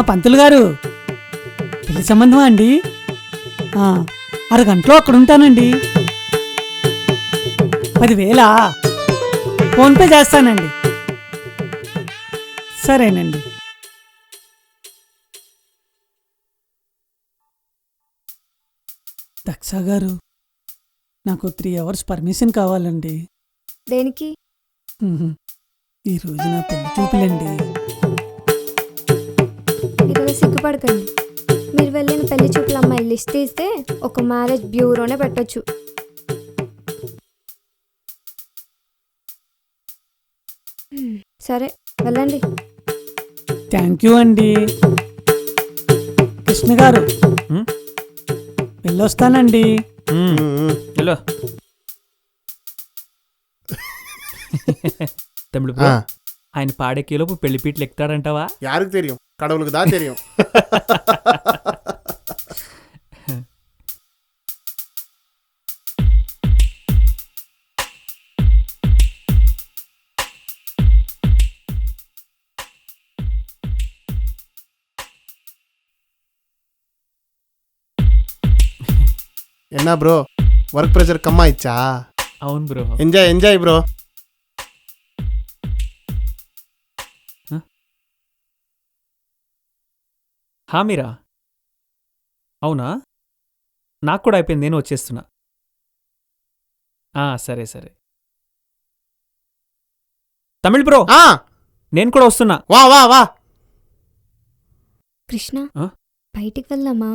పంతులు గారు, పెళ్లి సంబంధమా అండి? అరగంటలో అక్కడ ఉంటానండి. 10,000 ఫోన్పే చేస్తానండి. సరేనండి. దక్ష గారు, నాకు 3 అవర్స్ పర్మిషన్ కావాలండి. దేనికి? ఈరోజు నా పెళ్లి చూపులండి. మీరు సిగ్గుపడకండి. మీరు వెళ్ళిన పెళ్లి చూపుల అమ్మాయి లిస్ట్ తీస్తే ఒక మ్యారేజ్ బ్యూరోనే పెట్టొచ్చు. సరే, వెళ్ళండి. థ్యాంక్ యూ అండి. కృష్ణ గారు, వెళ్ళొస్తానండి. తమ్ముడు, ఆయన పాడేకేలోపు పెళ్లిపీటలు ఎక్కుతాడంటావా? யாருக்கு தெரியும், கடவுளுக்கு தான் தெரியும். ఎన్నా బ్రో వర్క్ ప్రెషర్ కమ్మా ఇచ్చా? అవును బ్రో. Enjoy enjoy bro. హా మీరా, అవునా? నాకు కూడా అయిపోయింది, నేను వచ్చేస్తున్నా. సరే సరే. తమిళ్ బ్రో, నేను కూడా వస్తున్నా. వా వా వా. కృష్ణ ఆ? బయటికి వెళ్దామా?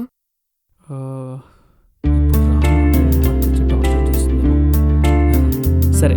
సరే.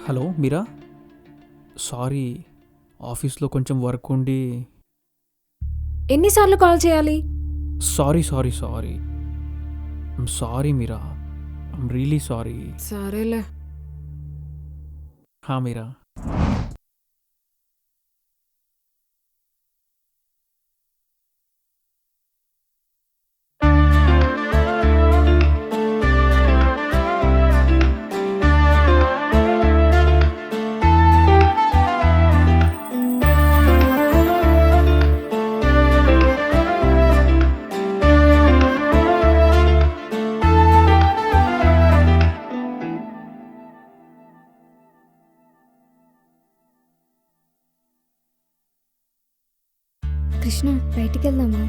హలో మీరా, సారీ ఆఫీస్లో కొంచెం వర్క్ ఉండి. ఎన్నిసార్లు కాల్ చేయాలి? Sorry sorry sorry sorry Meera, I'm really sorry. సరేలే. మీరా, కృష్ణ బయటికి వెళ్దామా?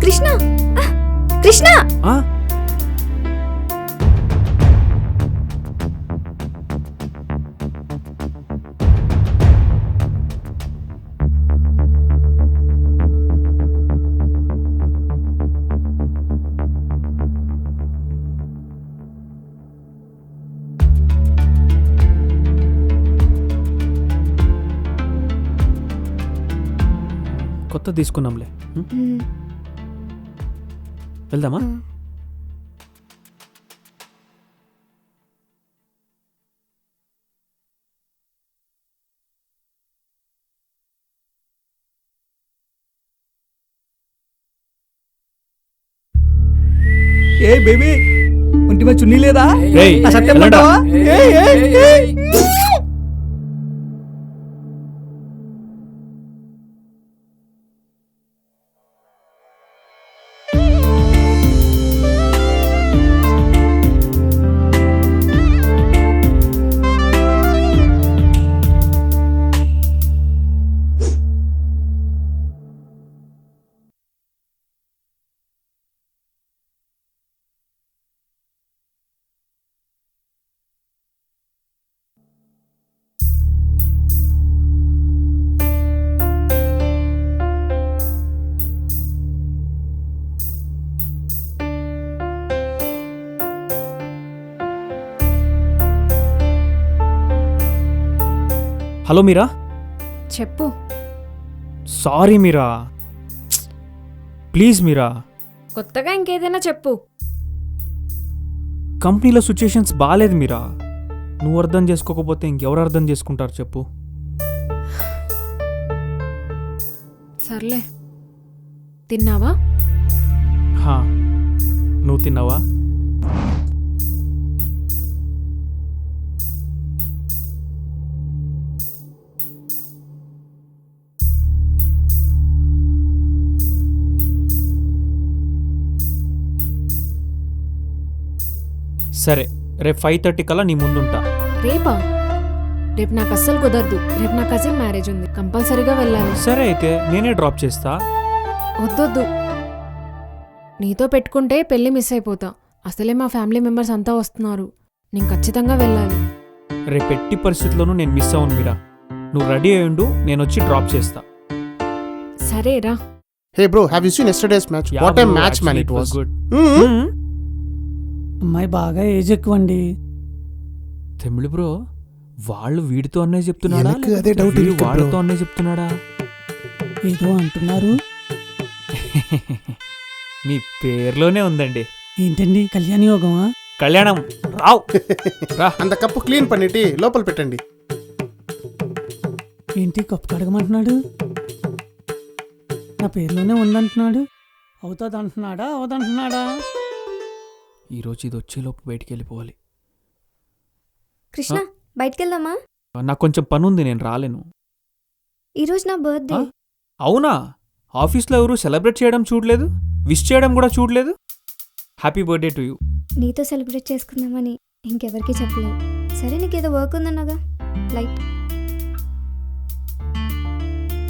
కృష్ణ కృష్ణ ఆ? కొత్త తీసుకున్నాంలే. వెళ్దామా? ఏ బేబీ ఒంటి మీద చున్నీ లేదా? రేయ్, ఆ షర్ట్ వెళ్ళండా. ఇమ్మంటావా? ఏయ్, ఏయ్, ఏయ్. హలో మీరా. చెప్పు. సారీ మీరా, ప్లీజ్ మీరా. కొత్తగా ఇంకేదైనా చెప్పు. కంపెనీలో సిచ్యుయేషన్స్ బాగాలేదు మీరా. నువ్వు అర్థం చేసుకోకపోతే ఇంకెవరు అర్థం చేసుకుంటారు చెప్పు. సర్లే. తిన్నావా? హా, నువ్వు తిన్నావా? సరే, రేపు 5:30 కల్లా నీ ముందుంటా. రేపా? రేపు నాకు అస్సలు కుదరదు. రేపు నా కజిన్ మ్యారేజ్ ఉంది, కంపల్సరీగా వెళ్ళాలి. సరే అయితే నేనే డ్రాప్ చేస్తా. వద్దొద్దు, నీతో పెట్టుకుంటే పెళ్ళి మిస్ అయిపోతా. అసలే మా ఫ్యామిలీ మెంబర్స్ అంతా వస్తున్నారు, నేను ఖచ్చితంగా వెళ్ళాలి. రేపు ఎట్టి పరిస్థితుల్లోనూ నేను మిస్ అవ్వను మీరా. నువ్వు రెడీ అయ్యిండు, నేను వచ్చి డ్రాప్ చేస్తా. సరే రా. Hey bro, have you seen yesterday's match? What a match man it was. Good. అమ్మాయి బాగా ఏజ్ ఎక్కువ అండి. తమిళ బ్రో, వాళ్ళు వీడితో అన్నయ్య చెప్తున్నాడా, எனக்கு అదే డౌట్ వీడు ఇருக்கு bro. వాళ్ళతో అన్నయ్య చెప్తున్నాడా? ఏదో అంటున్నారు. మీ పేర్లోనే ఉందండి. ఏంటండి, కళ్యాణ యోగమా? కళ్యాణం రావ్ రా. అంత కప్పు క్లీన్ పన్నిటి లోపల పెట్టండి. ఏంటి కప్పు కడగమంటున్నాడు? నా పేరులోనే ఉందంటున్నాడు. అవుతుంది అంటున్నాడా, అవదంటున్నాడా? ఈరోజు ఇది వచ్చేలోపు బయటికి వెళ్ళిపోవాలి. కృష్ణ బయటికి వెళ్దామా? నాకు కొంచెం పని ఉంది, నేను రాలేను. ఈరోజు నా బర్త్డే. అవునా? ఆఫీస్లో ఎవరు సెలబ్రేట్ చేయడం చూడలేదు, విష్ చేయడం కూడా చూడలేదు. Happy birthday to you. నీతో సెలబ్రేట్ చేసుకుందామని ఇంకెవరికి చెప్పలేదు. సరే, నీకేదో వర్క్ ఉందన్నాగా, లైట్.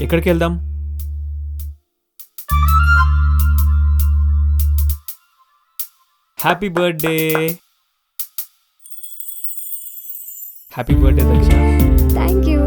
ఎక్కడికి వెళ్దాం? Happy birthday. Happy birthday Daksha. Thank you.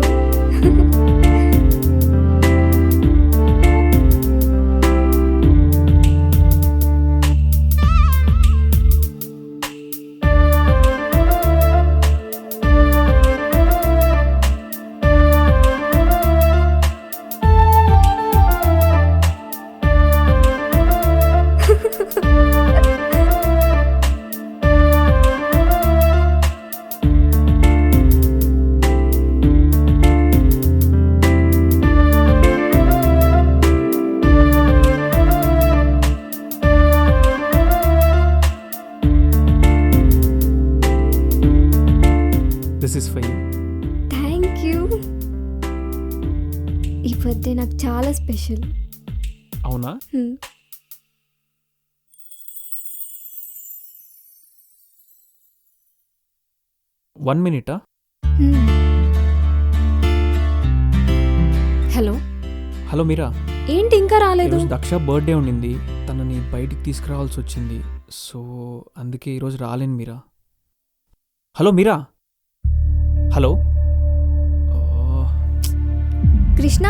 This is for you. Thank you. ఈ బర్త్డే నాకు చాలా స్పెషల్. అవునా? హ్మ్. 1 minute. హలో హలో మీరా, ఏంటి ఇంకా రాలేదు? ఈరోజు దక్ష బర్త్డే ఉండింది. తనని బయటికి తీసుకురావాల్సి వచ్చింది. సో అందుకే ఈరోజు రాలేను మీరా. హలో మీరా, హలో. కృష్ణ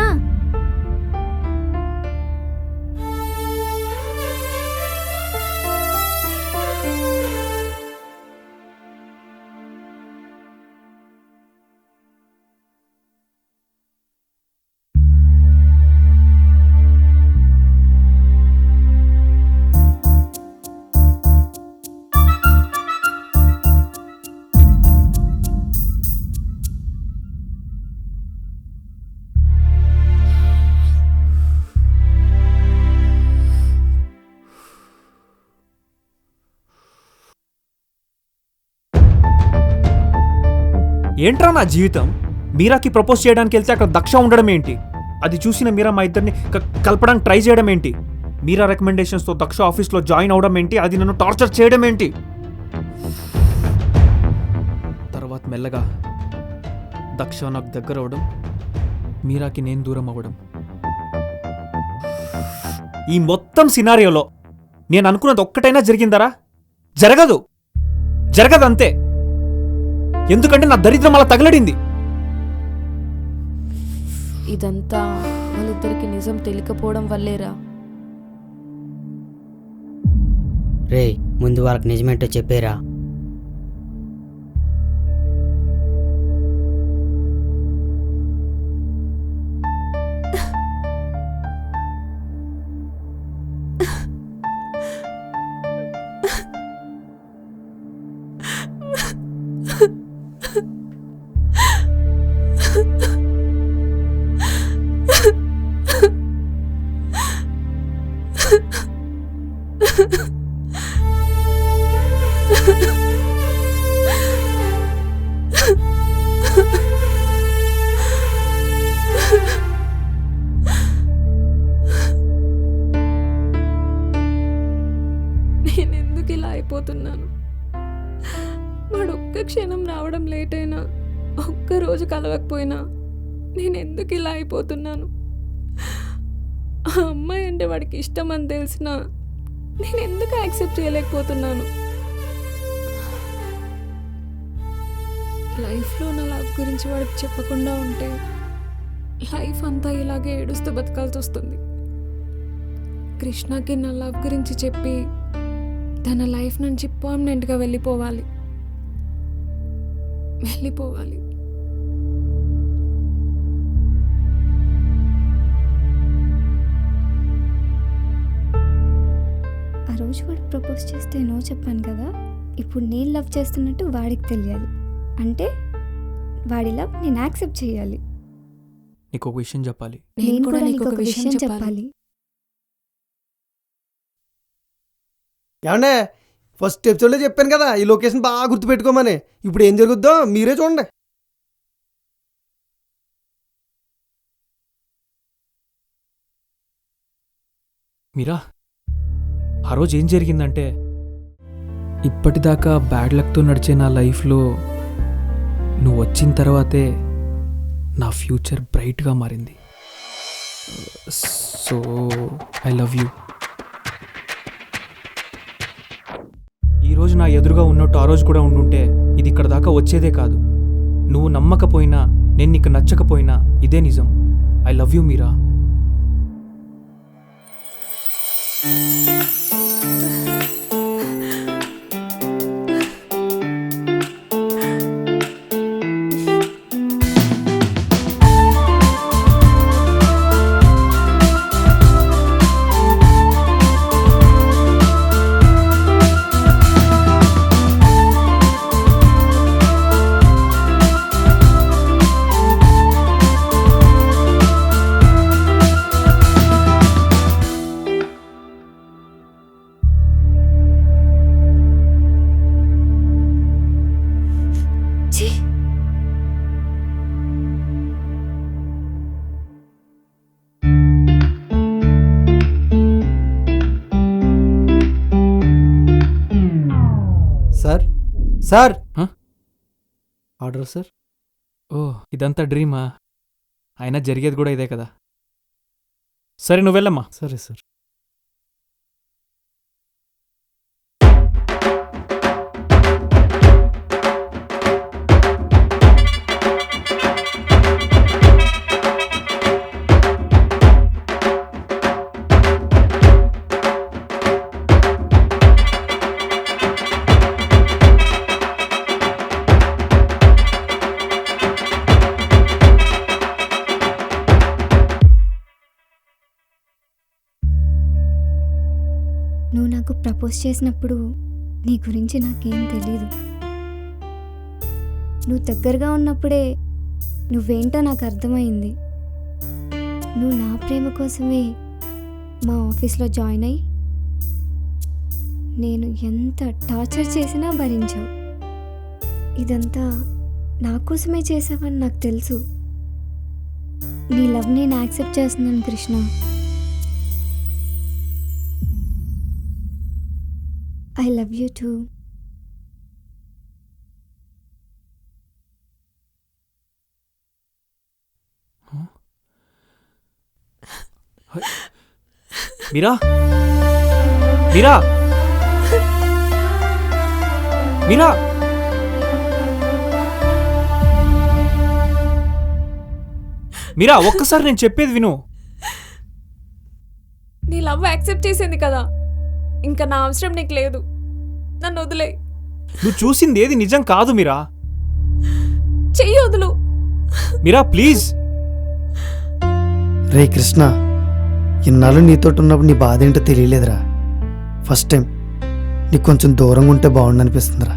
ఏంట్రా నా జీవితం? మీరాకి ప్రపోజ్ చేయడానికి వెళ్తే అక్కడ దక్ష ఉండడం ఏంటి? అది చూసిన మీరా మా ఇద్దరిని కలపడానికి ట్రై చేయడం ఏంటి? మీరా రికమెండేషన్స్తో దక్ష ఆఫీస్లో జాయిన్ అవడం ఏంటి? అది నన్ను టార్చర్ చేయడం ఏంటి? తర్వాత మెల్లగా దక్ష నాకు దగ్గర అవడం, మీరాకి నేను దూరం అవ్వడం. ఈ మొత్తం సినారియోలో నేను అనుకున్నది ఒక్కటైనా జరిగిందరా? జరగదు, జరగదంతే. ఎందుకంటే నా దరిద్రం అలా తగలడింది. ఇదంతా వాళ్ళిద్దరికి నిజం తెలియకపోవడం వల్లేరా. రే ముందు వాళ్ళకి నిజమేంటో చెప్పేరా. నేనెందుకు ఇలా అయిపోతున్నాను? వాడు ఒక్క క్షణం రావడం లేట్ అయినా, ఒక్క రోజు కలవకపోయినా నేనెందుకు ఇలా అయిపోతున్నాను? ఆ అమ్మాయి అంటే వాడికి ఇష్టం అని తెలిసినా నేనెందుకు యాక్సెప్ట్ చేయలేకపోతున్నాను? లైఫ్లో నా లవ్ గురించి వాడికి చెప్పకుండా ఉంటే లైఫ్ అంతా ఇలాగే ఏడుస్తూ బతకాల్సి వస్తుంది. కృష్ణకి నా లవ్ గురించి చెప్పి తన లైఫ్ నుంచి పర్మనెంట్గా వెళ్ళిపోవాలి. ఆ రోజు వాడు ప్రపోజ్ చేస్తే నో చెప్పాను కదా, ఇప్పుడు నేను లవ్ చేస్తున్నట్టు వాడికి తెలియాలి. అంటే వాడి లవ్ నేను యాక్సెప్ట్ చేయాలి. నీకు ఒక విషయం చెప్పాలి. నేను కూడా నీకు ఒక విషయం చెప్పాలి. ఏమండే, ఫస్ట్ ఎపిసోడ్లో చెప్పాను కదా ఈ లొకేషన్ బాగా గుర్తుపెట్టుకోమని. ఇప్పుడు ఏం జరుగుద్దో మీరే చూడండి. మీరా, ఆ రోజు ఏం జరిగిందంటే, ఇప్పటిదాకా బ్యాడ్ లక్తో నడిచే నా లైఫ్లో నువ్వు వచ్చిన తర్వాతే నా ఫ్యూచర్ బ్రైట్గా మారింది. So I love you. ఈరోజు నా ఎదురుగా ఉన్నట్టు ఆ రోజు కూడా ఉండుంటే ఇది ఇక్కడ దాకా వచ్చేదే కాదు. నువ్వు నమ్మకపోయినా, నేను నీకు నచ్చకపోయినా ఇదే నిజం. I love you Meera. Sir sir హ? Order sir. ఓ ఇదంతా డ్రీమా? అయినా జరిగేది కూడా ఇదే కదా. సరే నువ్వు వెళ్ళమ్మా. సరే సార్. నువ్వు నాకు ప్రపోజ్ చేసినప్పుడు నీ గురించి నాకేం తెలీదు. నువ్వు దగ్గరగా ఉన్నప్పుడే నువ్వేంటో నాకు అర్థమైంది. నువ్వు నా ప్రేమ కోసమే మా ఆఫీస్లో జాయిన్ అయ్యి నేను ఎంత టార్చర్ చేసినా భరించావు. ఇదంతా నా కోసమే చేసావని నాకు తెలుసు. నీ లవ్ నేను యాక్సెప్ట్ చేస్తున్నాను Krishna. I love you too. మీరా మీరా మీరా మీరా ఒక్కసారి నేను చెప్పేది విను. నీ లవ్ యాక్సెప్ట్ చేసింది కదా, ఇంకా నా అవసరం నీకు లేదు. నన్ను వదిలే. నువ్వు చూసింది ఏది నిజం కాదు మీరా. చెయ్యి వదులు. మీరా ప్లీజ్. రే కృష్ణ, ఇన్నాళ్ళు నీతోటి ఉన్నప్పుడు నీ బాధ ఏంటో తెలియలేదురా. ఫస్ట్ టైం నీకు కొంచెం దూరంగా ఉంటే బాగుండు అనిపిస్తుందిరా.